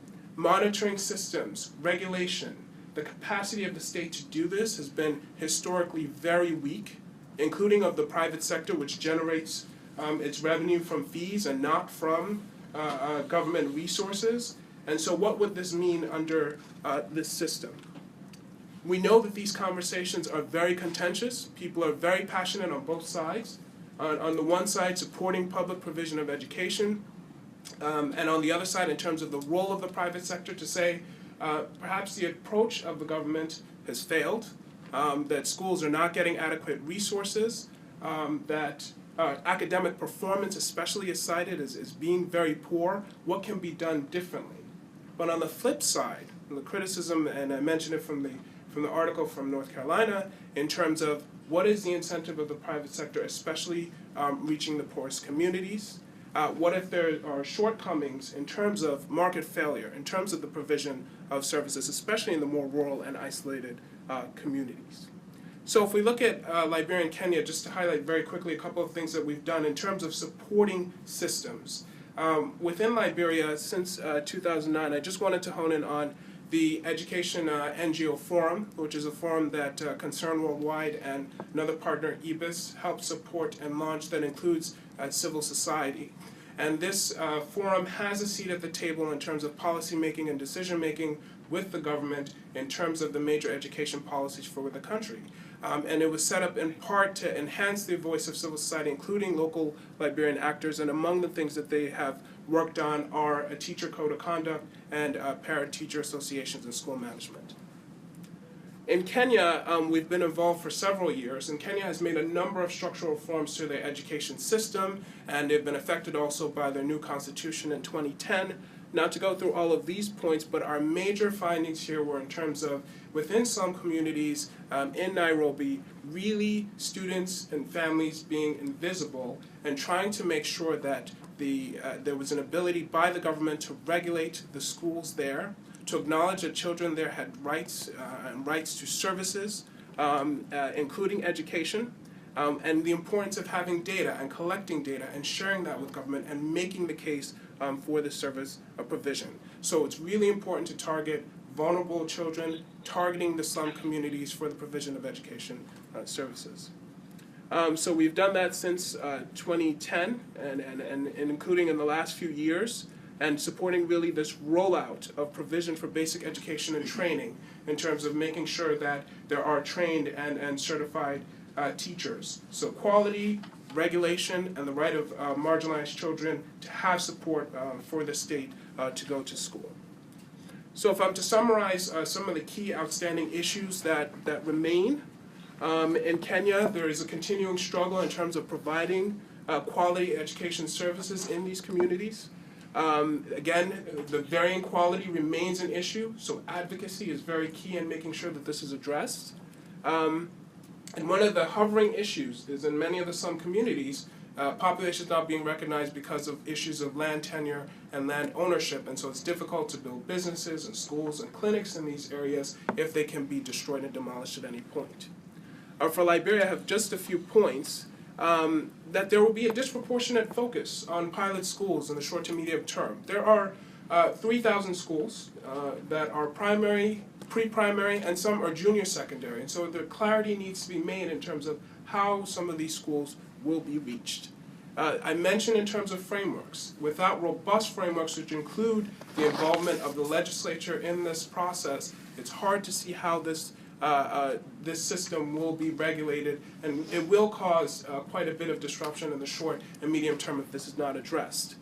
systems, regulation, the capacity of the state to do this has been historically very weak, including of the private sector, which generates its revenue from fees and not from government resources. And so what would this mean under this system? We know that these conversations are very contentious. People are very passionate on both sides. On the one side, supporting public provision of education, and on the other side, in terms of the role of the private sector, to say perhaps the approach of the government has failed, that schools are not getting adequate resources, that academic performance especially is cited as being very poor. What can be done differently? But on the flip side, the criticism, and I mentioned it from the article from North Carolina, in terms of what is the incentive of the private sector, especially reaching the poorest communities? What if there are shortcomings in terms of market failure, in terms of the provision of services, especially in the more rural and isolated communities? So if we look at Liberia and Kenya, just to highlight very quickly a couple of things that we've done in terms of supporting systems. Within Liberia, since 2009, I just wanted to hone in on the Education NGO Forum, which is a forum that Concern Worldwide and another partner, EBIS, helped support and launch, that includes civil society. And this forum has a seat at the table in terms of policy making and decision making with the government in terms of the major education policies for the country. And it was set up in part to enhance the voice of civil society, including local Liberian actors, and among the things that they have worked on are a teacher code of conduct and parent-teacher associations and school management. In Kenya, we've been involved for several years, and Kenya has made a number of structural reforms to their education system, and they've been affected also by their new constitution in 2010. Not to go through all of these points, but our major findings here were in terms of within slum communities in Nairobi, really students and families being invisible and trying to make sure that there was an ability by the government to regulate the schools there, to acknowledge that children there had rights and rights to services, including education, and the importance of having data and collecting data and sharing that with government and making the case for the service of provision. So it's really important to target vulnerable children, targeting the slum communities for the provision of education services. So we've done that since 2010 and including in the last few years, and supporting really this rollout of provision for basic education and training in terms of making sure that there are trained and certified teachers. So quality, regulation, and the right of marginalized children to have support for the state to go to school. So if I'm to summarize some of the key outstanding issues that remain, in Kenya, there is a continuing struggle in terms of providing quality education services in these communities. Again, the varying quality remains an issue, so advocacy is very key in making sure that this is addressed. And one of the hovering issues is in many of the slum communities, population is not being recognized because of issues of land tenure and land ownership, and so it's difficult to build businesses and schools and clinics in these areas if they can be destroyed and demolished at any point. For Liberia, I have just a few points. That there will be a disproportionate focus on pilot schools in the short to medium term. There are 3,000 schools that are primary, pre-primary, and some are junior secondary. And so the clarity needs to be made in terms of how some of these schools will be reached. I mentioned in terms of frameworks. Without robust frameworks which include the involvement of the legislature in this process, it's hard to see how this system will be regulated, and it will cause quite a bit of disruption in the short and medium term if this is not addressed.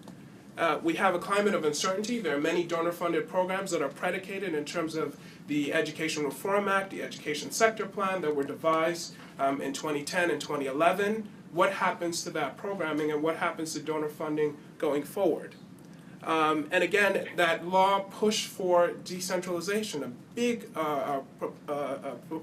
We have a climate of uncertainty. There are many donor-funded programs that are predicated in terms of the Education Reform Act, the Education Sector Plan that were devised in 2010 and 2011. What happens to that programming and what happens to donor funding going forward? And again, that law pushed for decentralization. A big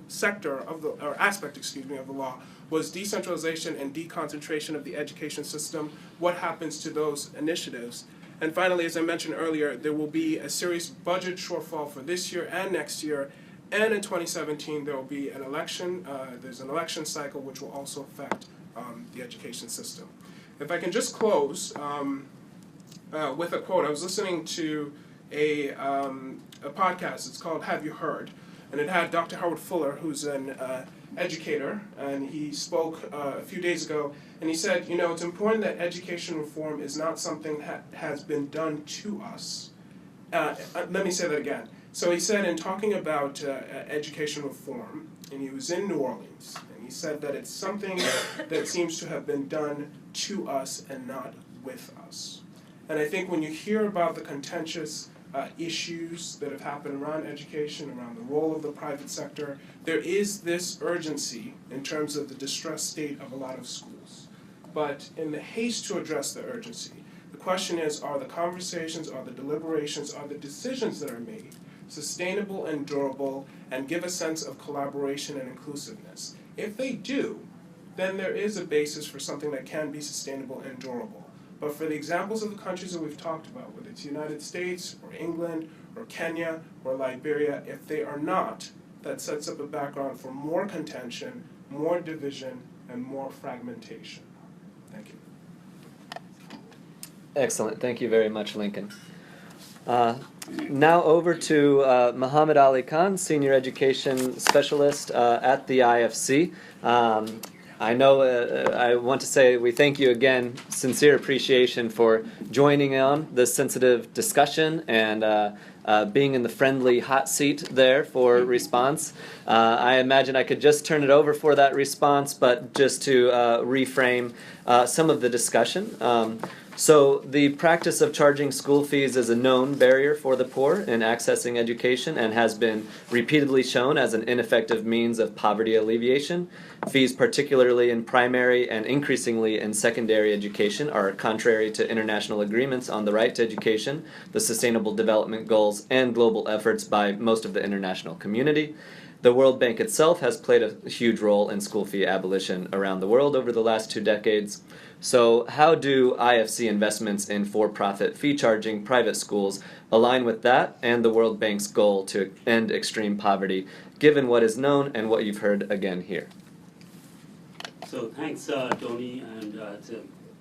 sector of the, or aspect, excuse me, of the law was decentralization and deconcentration of the education system. What happens to those initiatives? And finally, as I mentioned earlier, there will be a serious budget shortfall for this year and next year. And in 2017, there will be an election. There's an election cycle which will also affect the education system. If I can just close with a quote. I was listening to a podcast. It's called Have You Heard? And it had Dr. Howard Fuller, who's an educator, and he spoke a few days ago, and he said, you know, it's important that education reform is not something that has been done to us. Let me say that again. So he said in talking about education reform, and he was in New Orleans, and he said that it's something that seems to have been done to us and not with us. And I think when you hear about the contentious issues that have happened around education, around the role of the private sector, there is this urgency in terms of the distressed state of a lot of schools. But in the haste to address the urgency, the question is, are the conversations, are the deliberations, are the decisions that are made sustainable and durable and give a sense of collaboration and inclusiveness? If they do, then there is a basis for something that can be sustainable and durable. But for the examples of the countries that we've talked about, whether it's the United States or England or Kenya or Liberia, if they are not, that sets up a background for more contention, more division, and more fragmentation. Thank you. Excellent. Thank you very much, Lincoln. Now over to Mohammed Ali Khan, Senior Education Specialist at the IFC. I know I want to say we thank you again, sincere appreciation for joining on this sensitive discussion and being in the friendly hot seat there for response. I imagine I could just turn it over for that response, but just to reframe some of the discussion. So the practice of charging school fees is a known barrier for the poor in accessing education and has been repeatedly shown as an ineffective means of poverty alleviation. Fees, particularly in primary and increasingly in secondary education, are contrary to international agreements on the right to education, the Sustainable Development Goals, and global efforts by most of the international community. The World Bank itself has played a huge role in school fee abolition around the world over the last 2 decades. So how do IFC investments in for-profit fee-charging private schools align with that and the World Bank's goal to end extreme poverty, given what is known and what you've heard again here? So thanks, Tony, and it's a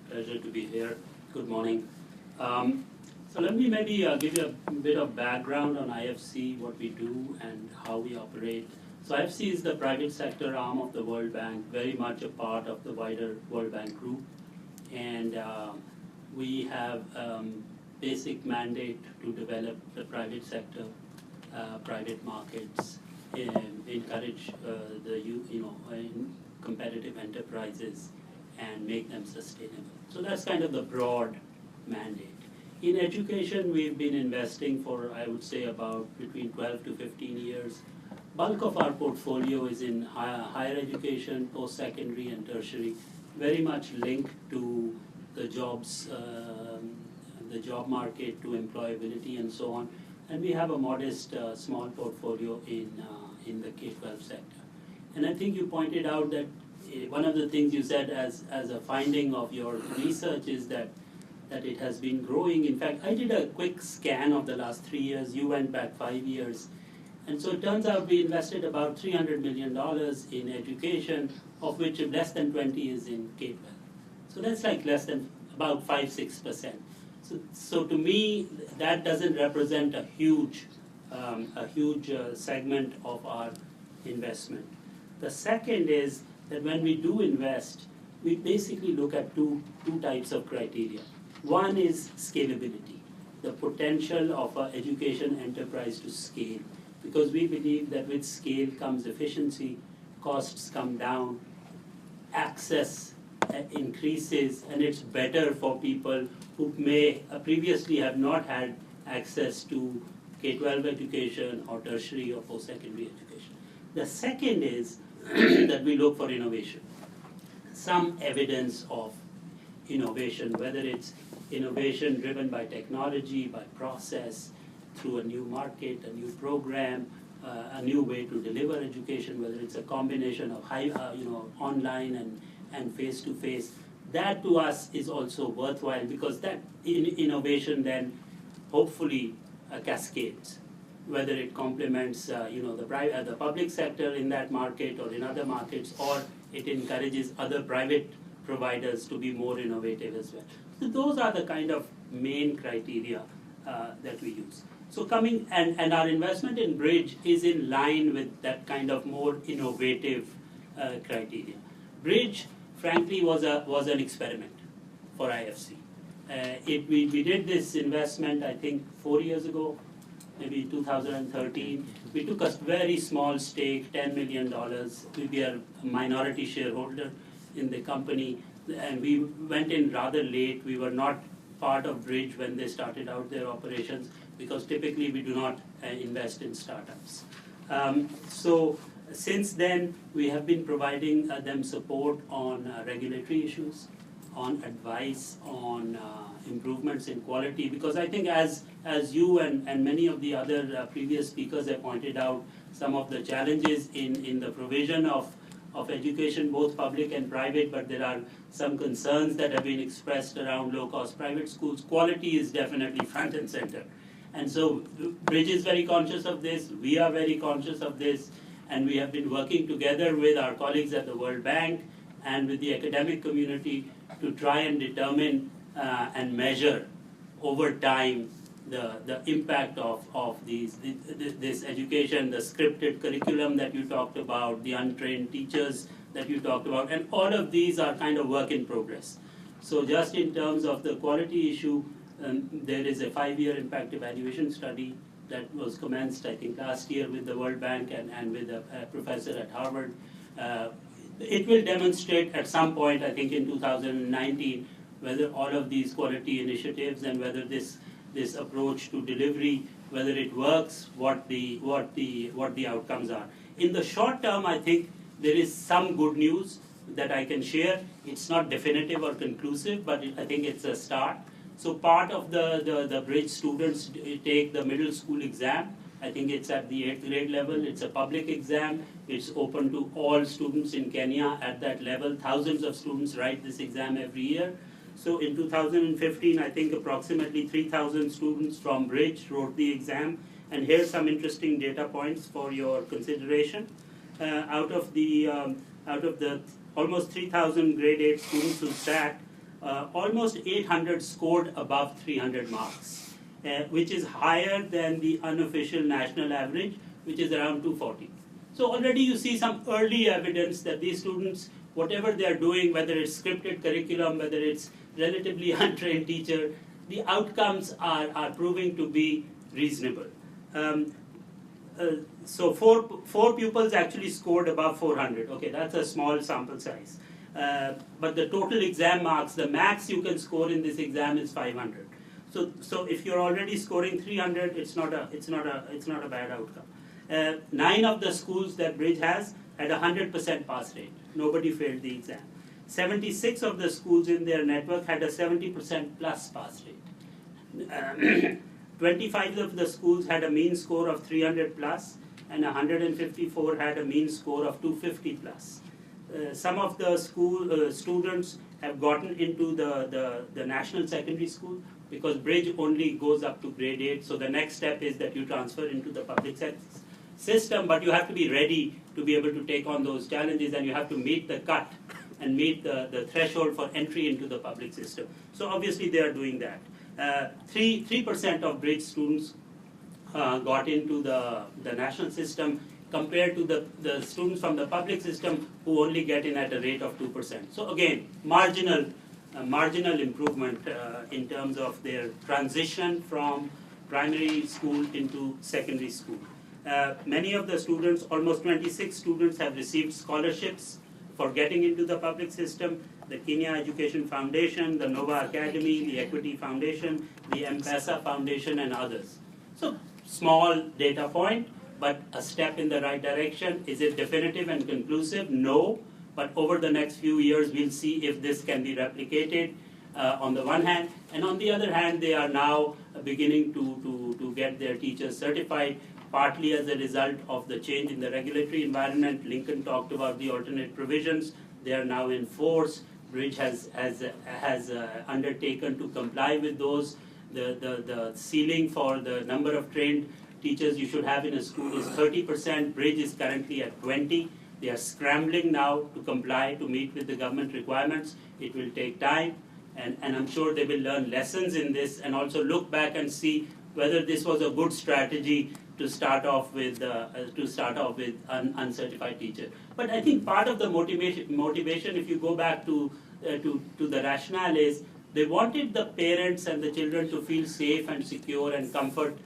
pleasure to be here. Good morning. So let me maybe give you a bit of background on IFC, what we do and how we operate. So IFC is the private sector arm of the World Bank, very much a part of the wider World Bank group. And we have basic mandate to develop the private sector, private markets, and encourage competitive enterprises and make them sustainable. So that's kind of the broad mandate. In education, we've been investing for, I would say, about between 12 to 15 years. Bulk of our portfolio is in higher education, post-secondary and tertiary, very much linked to the jobs, the job market, to employability and so on. And we have a modest small portfolio in the K-12 sector. And I think you pointed out that one of the things you said as a finding of your research is that it has been growing. In fact, I did a quick scan of the last 3 years. You went back 5 years. And so it turns out we invested about $300 million in education, of which less than 20 is in K-12. So that's like less than about 5-6%. So to me, that doesn't represent a huge segment of our investment. The second is that when we do invest, we basically look at two types of criteria. One is scalability, the potential of an education enterprise to scale, because we believe that with scale comes efficiency, costs come down, access increases, and it's better for people who may previously have not had access to K-12 education or tertiary or post-secondary education. The second is that we look for innovation, some evidence of innovation, whether it's innovation driven by technology, by process, through a new market, a new program, a new way to deliver education, whether it's a combination of online and face-to-face. That to us is also worthwhile, because that innovation then hopefully cascades, whether it complements the public sector in that market or in other markets, or it encourages other private providers to be more innovative as well. So those are the kind of main criteria that we use. So and our investment in Bridge is in line with that kind of more innovative criteria. Bridge, frankly, was an experiment for IFC. We did this investment, I think, 4 years ago, maybe 2013. We took a very small stake, $10 million. We are a minority shareholder in the company, and we went in rather late. We were not part of Bridge when they started out their operations, because typically we do not invest in startups. So since then, we have been providing them support on regulatory issues, on advice, on improvements in quality, because I think as you and many of the other previous speakers have pointed out, some of the challenges in the provision of education, both public and private, but there are some concerns that have been expressed around low-cost private schools. Quality is definitely front and center. And so Bridge is very conscious of this, we are very conscious of this, and we have been working together with our colleagues at the World Bank and with the academic community to try and determine and measure over time the impact of this education, the scripted curriculum that you talked about, the untrained teachers that you talked about, and all of these are kind of work in progress. So just in terms of the quality issue, there is a 5-year impact evaluation study that was commenced, I think, last year with the World Bank and with a professor at Harvard. It will demonstrate at some point, I think in 2019, whether all of these quality initiatives and whether this approach to delivery, whether it works, what the outcomes are. In the short term, I think there is some good news that I can share. It's not definitive or conclusive, but I think it's a start. So part of the Bridge students take the middle school exam. I think it's at the 8th grade level. It's a public exam. It's open to all students in Kenya at that level. Thousands of students write this exam every year. So in 2015, I think approximately 3,000 students from Bridge wrote the exam. And here's some interesting data points for your consideration. Out of the almost 3,000 grade 8 students who sat, almost 800 scored above 300 marks, which is higher than the unofficial national average, which is around 240. So already you see some early evidence that these students, whatever they are doing, whether it's scripted curriculum, whether it's relatively untrained teacher, the outcomes are proving to be reasonable. So four pupils actually scored above 400. Okay, that's a small sample size. But the total exam marks, the max you can score in this exam is 500. So if you're already scoring 300, it's not a bad outcome. 9 of the schools that Bridge has had 100% pass rate. Nobody failed the exam. 76 of the schools in their network had a 70% plus pass rate. 25 of the schools had a mean score of 300 plus, and 154 had a mean score of 250 plus. Some of the students have gotten into the national secondary school, because Bridge only goes up to grade 8, so the next step is that you transfer into the public system, but you have to be ready to be able to take on those challenges, and you have to meet the cut and meet the threshold for entry into the public system. So obviously they are doing that. 3% of Bridge students got into the national system. compared to the students from the public system who only get in at a rate of 2%. So again, marginal improvement in terms of their transition from primary school into secondary school. Many of the students, almost 26 students, have received scholarships for getting into the public system. The Kenya Education Foundation, the Nova Academy, the Equity Foundation, the M-Pesa Foundation, and others. So small data point, but a step in the right direction. Is it definitive and conclusive? No. But over the next few years, we'll see if this can be replicated on the one hand. And on the other hand, they are now beginning to get their teachers certified, partly as a result of the change in the regulatory environment. Lincoln talked about the alternate provisions. They are now in force. Bridge has undertaken to comply with those. The ceiling for the number of trained teachers you should have in a school is 30%. Bridge is currently at 20%. They are scrambling now to comply, to meet with the government requirements. It will take time, and I'm sure they will learn lessons in this and also look back and see whether this was a good strategy to start off with an uncertified teacher. But I think part of the motivation, if you go back to the rationale, is they wanted the parents and the children to feel safe and secure and comfort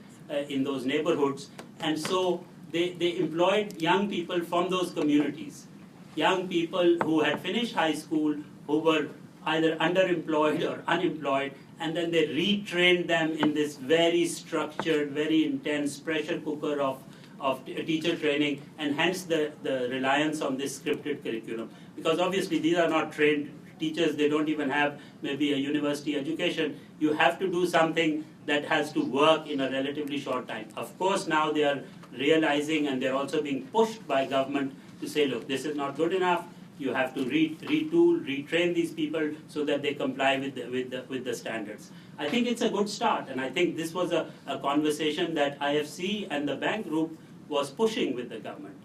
in those neighborhoods, and so they employed young people from those communities, young people who had finished high school, who were either underemployed or unemployed, and then they retrained them in this very structured, very intense pressure cooker of teacher training, and hence the reliance on this scripted curriculum. Because obviously these are not trained teachers, they don't even have maybe a university education. You have to do something that has to work in a relatively short time. Of course, now they are realizing, and they're also being pushed by government to say, look, this is not good enough. You have to retool, retrain these people so that they comply with the standards. I think it's a good start, and I think this was a conversation that IFC and the bank group was pushing with the government,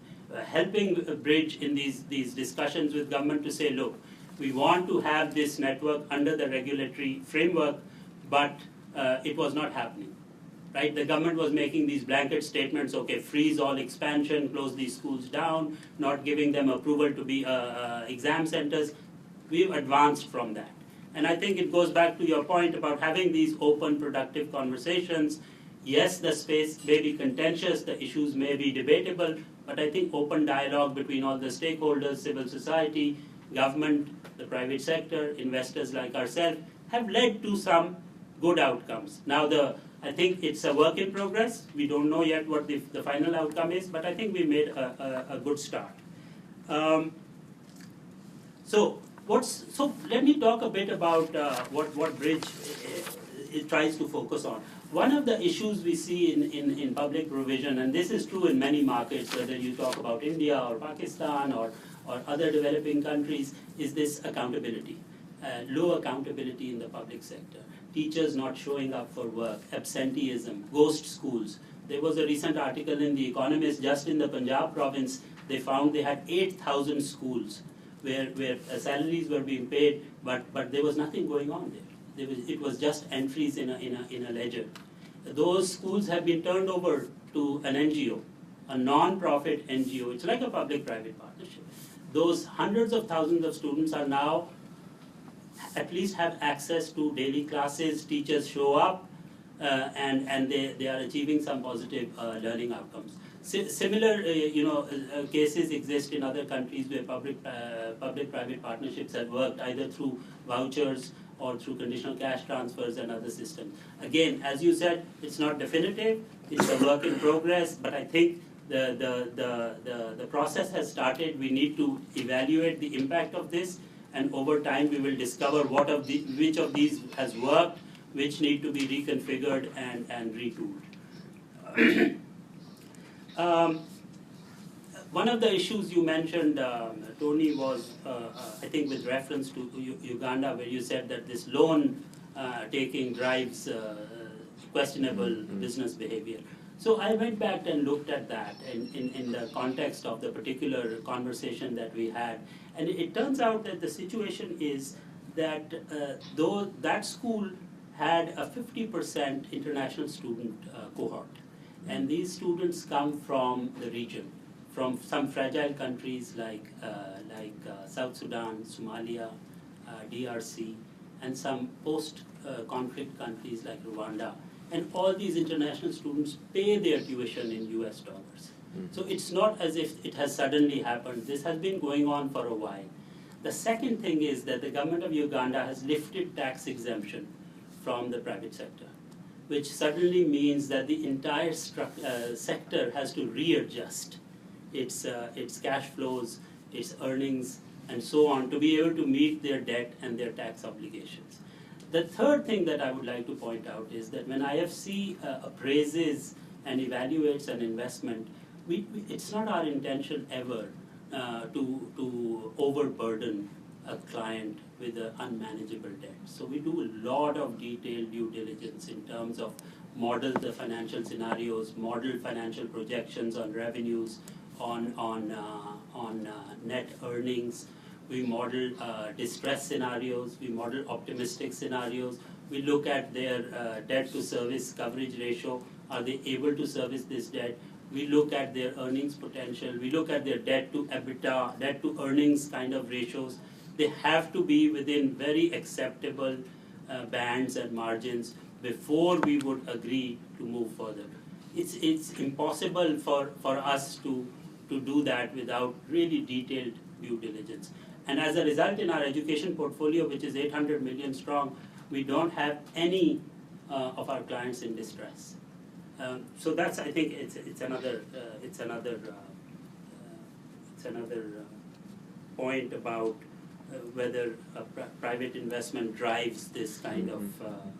helping bridge in these discussions with government to say, look, we want to have this network under the regulatory framework, but it was not happening. Right? The government was making these blanket statements, okay, freeze all expansion, close these schools down, not giving them approval to be exam centers. We've advanced from that. And I think it goes back to your point about having these open, productive conversations. Yes, the space may be contentious, the issues may be debatable, but I think open dialogue between all the stakeholders, civil society, government, the private sector, investors like ourselves, have led to some good outcomes. Now, I think it's a work in progress. We don't know yet what the final outcome is, but I think we made a good start. So let me talk a bit about what Bridge it tries to focus on. One of the issues we see in public provision, and this is true in many markets, whether you talk about India or Pakistan or other developing countries, is this accountability. Low accountability in the public sector. Teachers not showing up for work, absenteeism, ghost schools. There was a recent article in The Economist, just in the Punjab province, they found they had 8,000 schools where salaries were being paid, but there was nothing going on there. It was just entries in a ledger. Those schools have been turned over to an NGO, a non-profit NGO. It's like a public-private partnership. Those hundreds of thousands of students are now at least have access to daily classes, teachers show up, and they are achieving some positive learning outcomes. Similar cases exist in other countries where public-private partnerships have worked either through vouchers or through conditional cash transfers and other systems. Again, as you said, it's not definitive, it's a work in progress, but I think the process has started. We need to evaluate the impact of this, and over time we will discover which of these has worked, which need to be reconfigured and retooled. One of the issues you mentioned, Tony, was I think with reference to Uganda, where you said that this loan taking drives questionable business behavior. So I went back and looked at that in the context of the particular conversation that we had. And it turns out that the situation is that though that school had a 50% international student cohort, and these students come from the region, from some fragile countries like South Sudan, Somalia, DRC, and some post-conflict countries like Rwanda. And all these international students pay their tuition in US dollars. So it's not as if it has suddenly happened. This has been going on for a while. The second thing is that the government of Uganda has lifted tax exemption from the private sector, which suddenly means that the entire sector has to readjust its cash flows, its earnings, and so on to be able to meet their debt and their tax obligations. The third thing that I would like to point out is that when IFC appraises and evaluates an investment, it's not our intention ever to overburden a client with an unmanageable debt. So we do a lot of detailed due diligence in terms of model the financial scenarios, model financial projections on revenues, on net earnings. We model distress scenarios, we model optimistic scenarios, we look at their debt to service coverage ratio, are they able to service this debt? We look at their earnings potential, we look at their debt to EBITDA, debt to earnings kind of ratios. They have to be within very acceptable bands and margins before we would agree to move further. It's impossible for us to do that without really detailed due diligence. And as a result, in our education portfolio, which is 800 million strong, we don't have any of our clients in distress. So that's, I think, it's another point about whether a private investment drives this kind of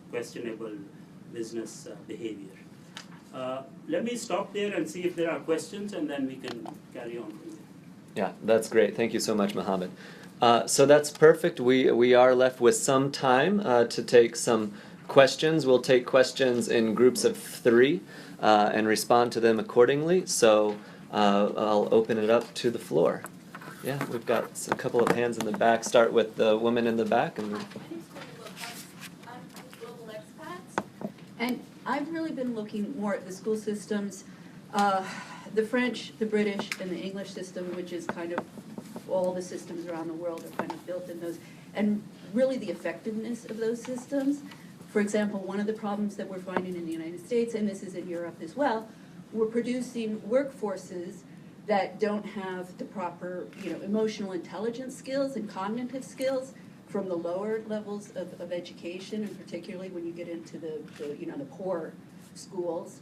questionable business behavior. Let me stop there and see if there are questions, and then we can carry on from there. Yeah, that's great. Thank you so much, Mohammed. So that's perfect. We are left with some time to take some questions. We'll take questions in groups of 3 and respond to them accordingly. So I'll open it up to the floor. Yeah, we've got a couple of hands in the back. Start with the woman in the back. And My name's I'm Global Expats, and I've really been looking more at the school systems, the French, the British, and the English system, which is kind of all the systems around the world are kind of built in those, and really the effectiveness of those systems. For example, one of the problems that we're finding in the United States, and this is in Europe as well, we're producing workforces that don't have the proper, emotional intelligence skills and cognitive skills from the lower levels of education, and particularly when you get into the poor schools.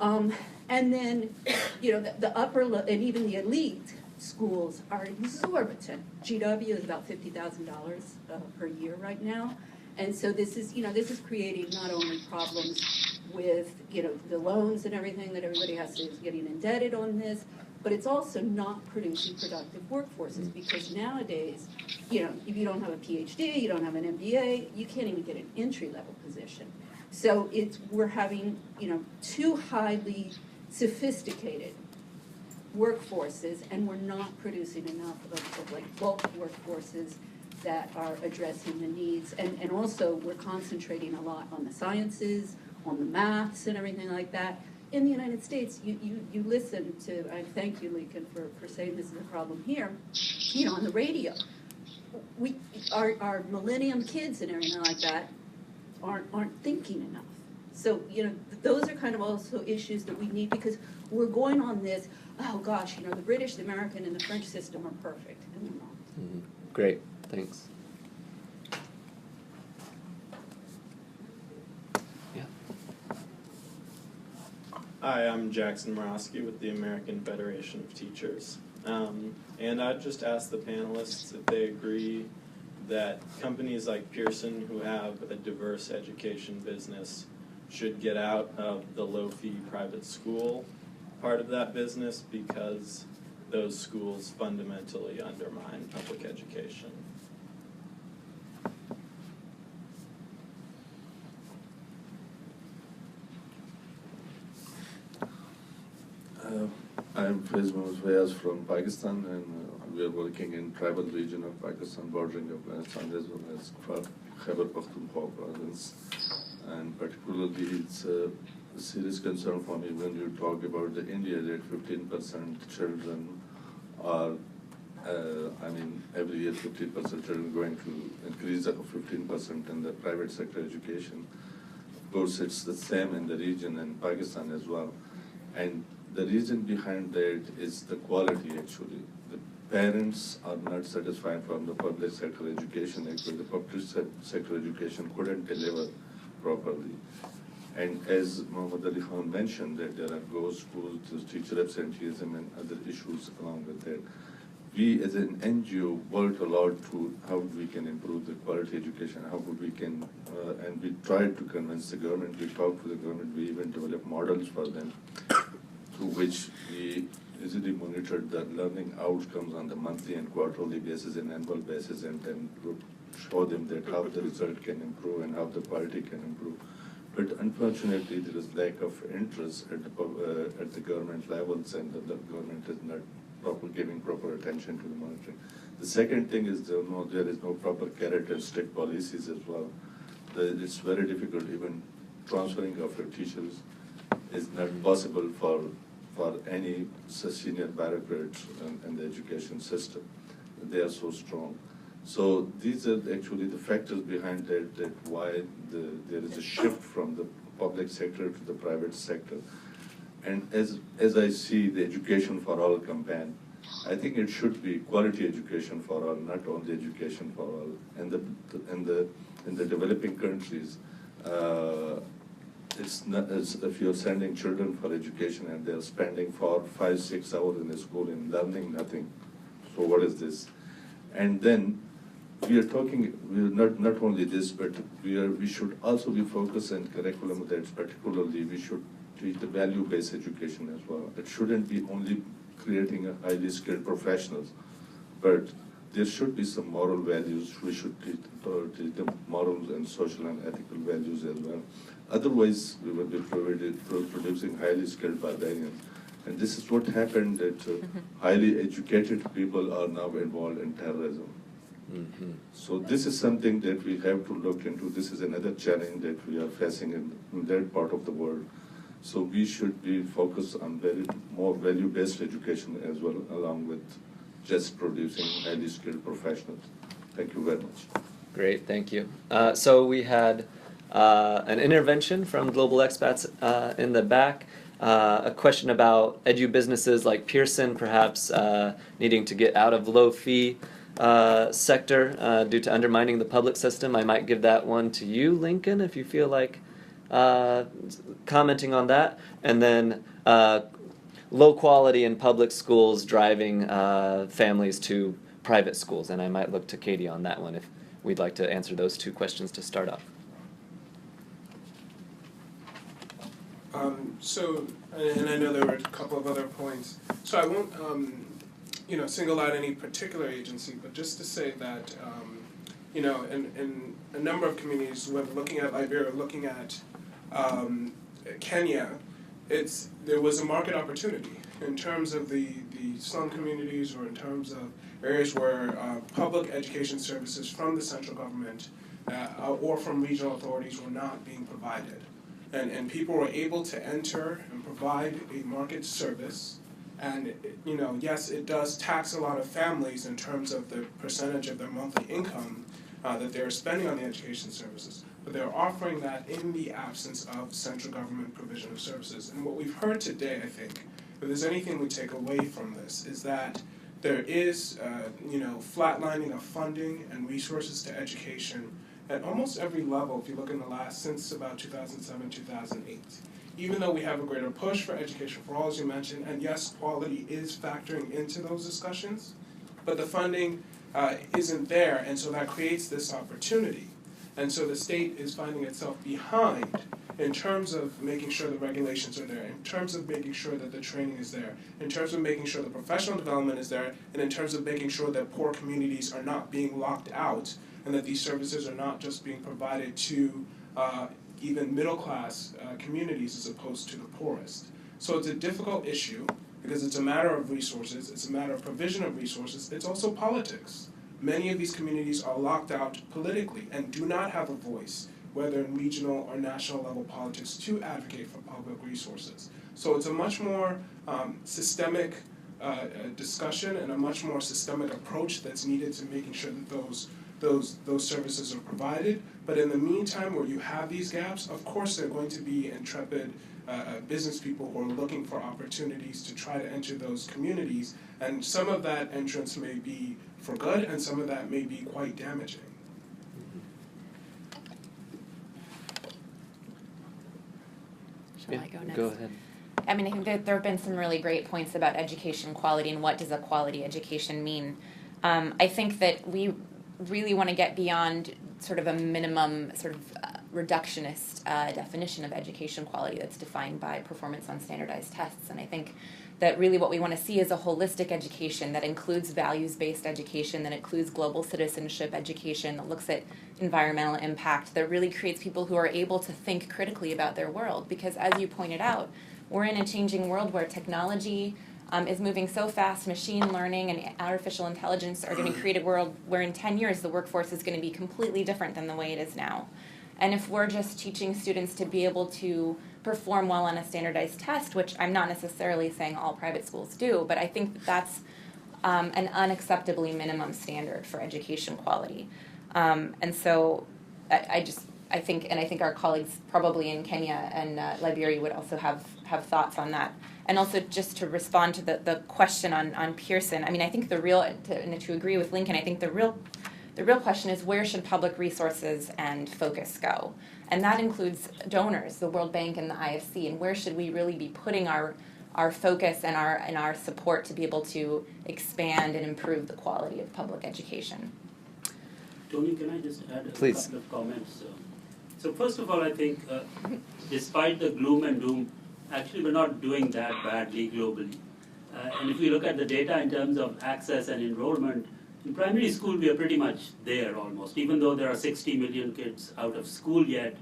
And then, the upper, and even the elite schools are exorbitant. GW is about $50,000 per year right now. And so this is creating not only problems with, the loans and everything that everybody is getting indebted on this, but it's also not producing productive workforces, because nowadays, if you don't have a PhD, you don't have an MBA, you can't even get an entry-level position. So we're having, too highly sophisticated workforces, and we're not producing enough of bulk workforces that are addressing the needs. And also, we're concentrating a lot on the sciences, on the maths and everything like that. In the United States, you listen to, I thank you, Lincoln, for saying this is a problem here, on the radio. Our millennium kids and everything like that aren't thinking enough. So, those are kind of also issues that we need, because we're going on this, oh gosh, the British, the American, and the French system are perfect, and they're not. Mm-hmm. Great, thanks. Hi, I'm Jackson Morosky with the American Federation of Teachers. And I'd just ask the panelists if they agree that companies like Pearson, who have a diverse education business, should get out of the low-fee private school part of that business, because those schools fundamentally undermine public education. I'm Faiz Mohammed from Pakistan, and we are working in tribal region of Pakistan bordering Afghanistan, as well as Khyber Pakhtunkhwa province. And particularly, it's serious concern for me when you talk about the India that 15% children are, every year 15% children going to increase of 15% in the private sector education. Of course, it's the same in the region in Pakistan as well. And the reason behind that is the quality actually. The parents are not satisfied from the public sector education. Actually, the public sector education couldn't deliver properly. And as Mohammed Ali Khan mentioned, that there are ghost schools, teacher absenteeism, and other issues along with that. We as an NGO worked a lot to how we can improve the quality education, how we can, and we tried to convince the government, we talked to the government, we even developed models for them, through which we easily monitored the learning outcomes on the monthly and quarterly basis and annual basis, and then show them that how the result can improve and how the quality can improve. But unfortunately, there is lack of interest at the government levels, and the government is not giving proper attention to the monitoring. The second thing is there is no proper carrot and stick policies as well. It's very difficult, even transferring of your teachers is not possible for any senior bureaucrats in the education system. They are so strong. So these are actually the factors behind that why there is a shift from the public sector to the private sector. And as I see the Education for All campaign, I think it should be quality education for all, not only education for all. And in the developing countries, it's not as if you're sending children for education and they're spending 5-6 hours in the school and learning nothing. So what is this? And then we are talking, not only this, but we should also be focused on curriculum that particularly we should treat the value-based education as well. It shouldn't be only creating a highly skilled professionals, but there should be some moral values. We should treat the morals and social and ethical values as well. Otherwise, we will be producing highly skilled barbarians. And this is what happened, that highly educated people are now involved in terrorism. Mm-hmm. So this is something that we have to look into. This is another challenge that we are facing in that part of the world. So we should be focused on more value-based education as well, along with just producing highly skilled professionals. Thank you very much. Great, thank you. So we had an intervention from Global Expats in the back, a question about edu businesses like Pearson perhaps needing to get out of low-fee sector due to undermining the public system. I might give that one to you, Lincoln, if you feel like commenting on that. And then low quality in public schools driving families to private schools. And I might look to Katie on that one if we'd like to answer those two questions to start off. So, and I know there were a couple of other points. So I won't, single out any particular agency, but just to say that, in a number of communities, whether looking at Liberia, looking at Kenya, there was a market opportunity in terms of the slum communities, or in terms of areas where public education services from the central government or from regional authorities were not being provided. And people were able to enter and provide a market service. And, yes, it does tax a lot of families in terms of the percentage of their monthly income that they're spending on the education services. But they're offering that in the absence of central government provision of services. And what we've heard today, I think, if there's anything we take away from this, is that there is, flatlining of funding and resources to education at almost every level, if you look in since about 2007, 2008. Even though we have a greater push for education for all, as you mentioned, and yes, quality is factoring into those discussions, but the funding isn't there, and so that creates this opportunity. And so the state is finding itself behind in terms of making sure the regulations are there, in terms of making sure that the training is there, in terms of making sure the professional development is there, and in terms of making sure that poor communities are not being locked out, and that these services are not just being provided to even middle-class communities as opposed to the poorest. So it's a difficult issue because it's a matter of resources, it's a matter of provision of resources, it's also politics. Many of these communities are locked out politically and do not have a voice whether in regional or national level politics, to advocate for public resources. So it's a much more systemic discussion and a much more systemic approach that's needed to making sure that those services are provided. But in the meantime, where you have these gaps, of course there are going to be intrepid business people who are looking for opportunities to try to enter those communities, and some of that entrance may be for good, and some of that may be quite damaging. Shall I go next? Go ahead. I mean, I think that there have been some really great points about education quality and what does a quality education mean. I think that we really want to get beyond sort of a minimum sort of reductionist definition of education quality that's defined by performance on standardized tests. And I think that really what we want to see is a holistic education that includes values-based education, that includes global citizenship education, that looks at environmental impact, that really creates people who are able to think critically about their world. Because as you pointed out, we're in a changing world where technology is moving so fast. Machine learning and artificial intelligence are going to create a world where in 10 years the workforce is going to be completely different than the way it is now. And if we're just teaching students to be able to perform well on a standardized test, which I'm not necessarily saying all private schools do, but I think that's an unacceptably minimum standard for education quality. And so I think our colleagues probably in Kenya and Liberia would also have thoughts on that. And also just to respond to the question on Pearson, I mean, I think to agree with Lincoln, I think the real question is, where should public resources and focus go? And that includes donors, the World Bank and the IFC, and where should we really be putting our focus and our support to be able to expand and improve the quality of public education? Tony, can I just add a Please. couple of comments? So first of all, I think despite the gloom and doom, actually we're not doing that badly globally. And if we look at the data in terms of access and enrollment, in primary school we are pretty much there almost. Even though there are 60 million kids out of school yet,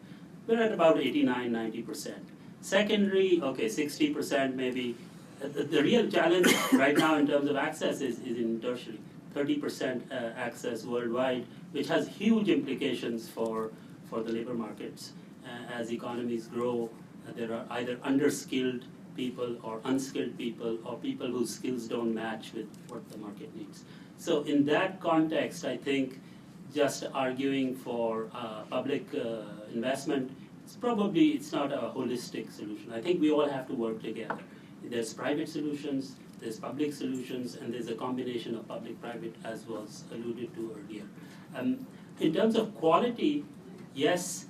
we're at about 89-90%. Secondary, okay, 60% maybe. The real challenge right now in terms of access is in tertiary. 30% access worldwide, which has huge implications for the labor markets. As economies grow, there are either underskilled people or unskilled people or people whose skills don't match with what the market needs. So in that context, I think just arguing for public investment, it's not a holistic solution. I think we all have to work together. There's private solutions, there's public solutions, and there's a combination of public-private, as was alluded to earlier. In terms of quality, yes,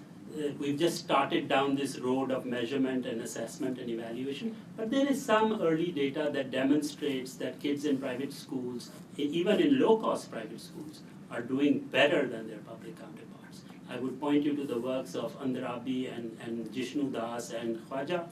we've just started down this road of measurement and assessment and evaluation, but there is some early data that demonstrates that kids in private schools, even in low-cost private schools, are doing better than their public counterparts. I would point you to the works of Andarabi and Jishnu Das and Khwaja,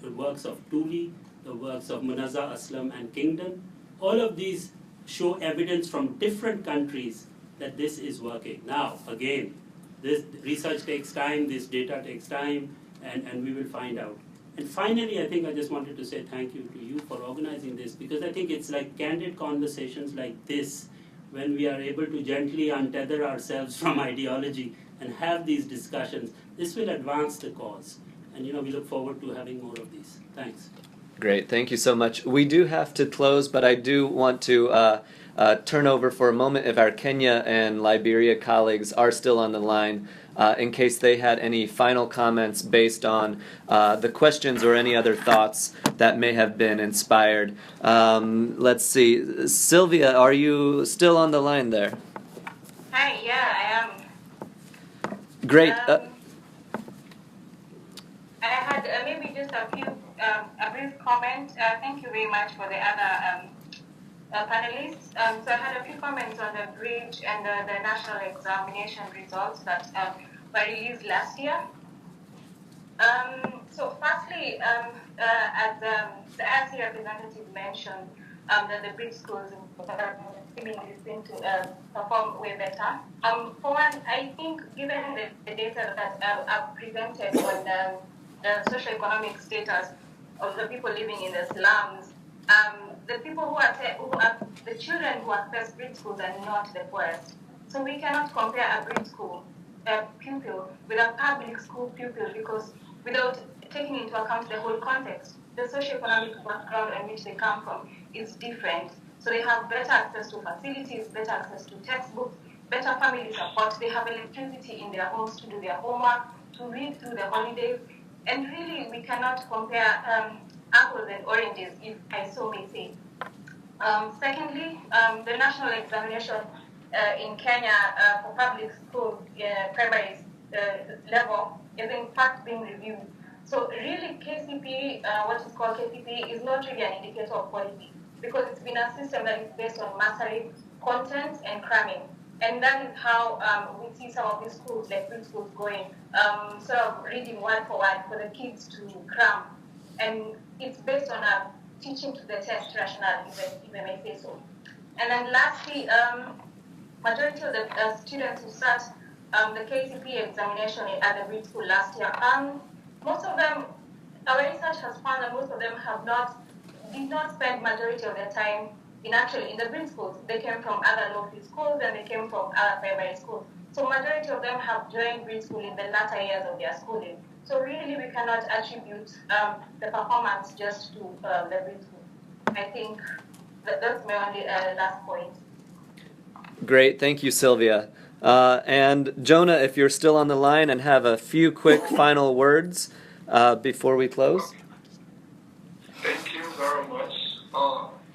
the works of Tuli, the works of Munazza Aslam and Kingdon. All of these show evidence from different countries that this is working. Now, again, this research takes time, this data takes time, and we will find out. And finally, I think I just wanted to say thank you to you for organizing this, because I think it's like candid conversations like this, when we are able to gently untether ourselves from ideology and have these discussions, this will advance the cause. And we look forward to having more of these. Thanks. Great, thank you so much. We do have to close, but I do want to turn over for a moment if our Kenya and Liberia colleagues are still on the line, in case they had any final comments based on the questions or any other thoughts that may have been inspired. Let's see. Sylvia, are you still on the line there? Hi, yeah, I am. Great. I had maybe just a brief comment. Thank you very much for the other panelists. So I had a few comments on the bridge and the national examination results that were released last year. So firstly, as the RC representative mentioned, that the bridge schools seemingly seem to perform way better. For one, I think given the data that are presented on the socioeconomic status of the people living in the slums, the people who are the children who access bridge schools are not the poorest. So we cannot compare a bridge school pupil with a public school pupil, because without taking into account the whole context, the socioeconomic background in which they come from is different. So they have better access to facilities, better access to textbooks, better family support. They have electricity in their homes to do their homework, to read through the holidays. And really, we cannot compare apples and oranges, if I so may say. Secondly, the national examination in Kenya for public school primary level is in fact being reviewed. So really KCP, what is called KCP, is not really an indicator of quality, because it's been a system that is based on Mathare content and cramming. And that is how we see some of these schools, like good schools, going, sort of reading word for word for the kids to cram. And it's based on a teaching to the test rationale, if I may say so. And then lastly, majority of the students who sat the KCP examination at the Brit school last year, most of them, our research has found that most of them did not spend majority of their time in the Brit schools. They came from other local schools and they came from other primary schools. So majority of them have joined Brit school in the latter years of their schooling. So really we cannot attribute the performance just to the Brit school. I think that's my only last point. Great, thank you, Sylvia. And Jonah, if you're still on the line and have a few quick final words before we close. Thank you very much.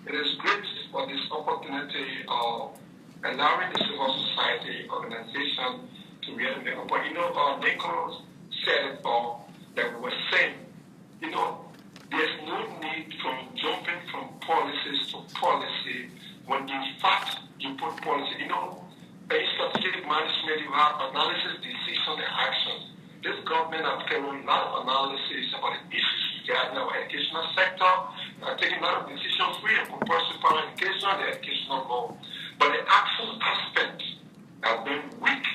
It is great for this opportunity of allowing the civil society organization to be able to make a point. Nicholas said it all that we were saying. There's no need from jumping from policies to policy when in fact you put policy. In strategic management, you have analysis, decision, and action. This government has carried a lot of analysis about the issues regarding our educational sector, taking a lot of decisions free and compulsory primary education, the educational law. But the action aspect has been weak.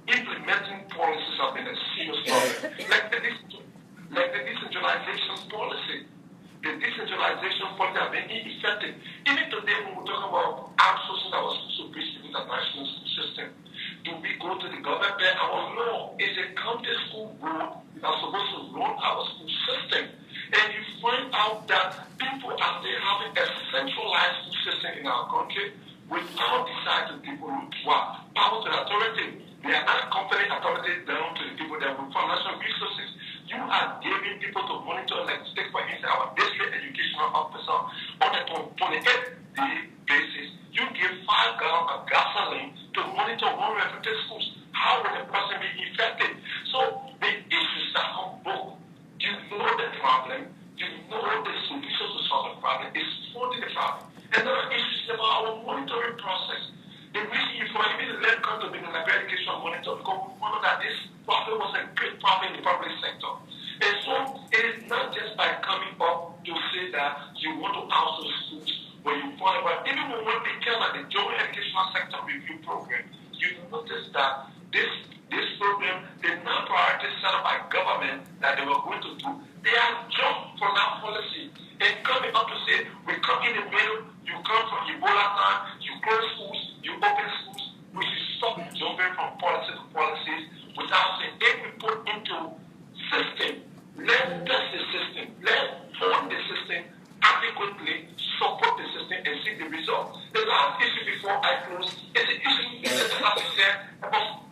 Implementing policies have been a serious problem. Like the decentralization policy. The decentralization policy has been ineffective. Even today when we talk about outsourcing our schools to bridge the international school system, do we go to the government? Our law is a county school board that's supposed to run our school system. And you find out that people are still having a centralized school system in our country without deciding people who are power to the authority. They are not accompanying authority down to the people that will fund national resources. You are giving people to monitor, like take for instance, our district educational officer on a 28-day basis. You give 5 gallons of gasoline to monitor 150 schools. How will the person be effective? So the issues that come both. You know the problem. You know the solution to solve the problem is funding the problem. And there are issues about our monitoring process. The reason you find me to let come to be an education monitor because we found that this problem was a great problem in the public sector. And so it is not just by coming up to say that you want to outsource schools when you find out, even when we became at the Joint Educational Sector Review Program, you notice that this program, the non-priorities set up by government that they were going to do, they are jumped from that policy. And coming up to say, we come in the middle, you come from Ebola time, you close schools, you open schools, we should stop jumping from policy to policies without saying, if we put into system, let's test the system, let's fund the system adequately, support the system, and see the results. The last issue before I close is the issue, as I said, about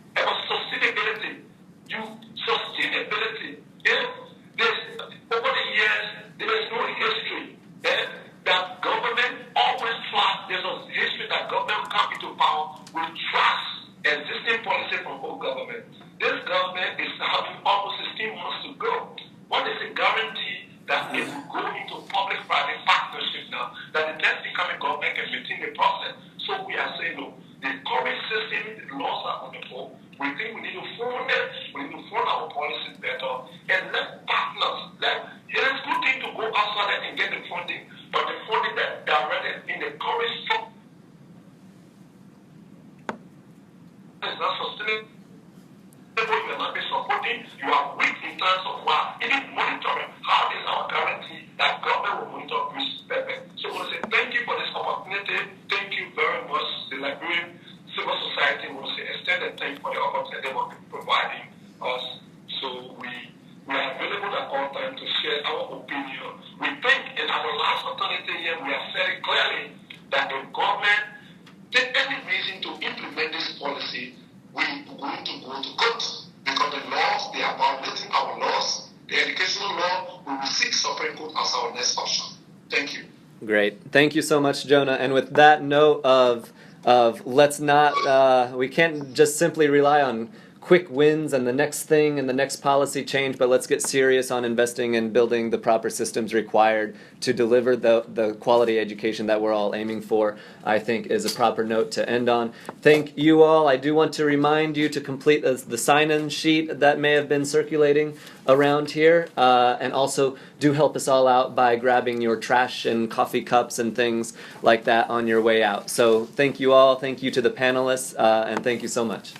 sustainability. Sustainability. Over the years, there is no history that government always trust. There's a history that government come into power will trust existing policy from old government. This government is having almost 16 months to go. What is the guarantee that it will go into public-private partnership now, that the next incoming government can maintain the process? So we are saying, no, the current system, the laws are on the floor. We think we need to form it, we need to form our policies better, and let partners, it is a good thing to go outside and get the funding, but the funding that directed in the current structure is not sustainable. You are not being supporting, you are weak in terms of what, even monitoring. How is our guarantee that government will monitor this perfect? So I want to say thank you for this opportunity. Thank you very much, the Liberian civil society. I want to say extended thank you for the opportunity they want to provide. opportunity here, we are very clearly that the government take any reason to implement this policy, we are going to go to court. Because the laws, they are violating our laws. The educational law, we will seek Supreme Court as our next option. Thank you. Great. Thank you so much, Jonah. And with that note of let's not, we can't just simply rely on quick wins and the next thing and the next policy change, but let's get serious on investing and building the proper systems required to deliver the quality education that we're all aiming for, I think is a proper note to end on. Thank you all. I do want to remind you to complete the sign-in sheet that may have been circulating around here, and also do help us all out by grabbing your trash and coffee cups and things like that on your way out. So thank you all. Thank you to the panelists, and thank you so much.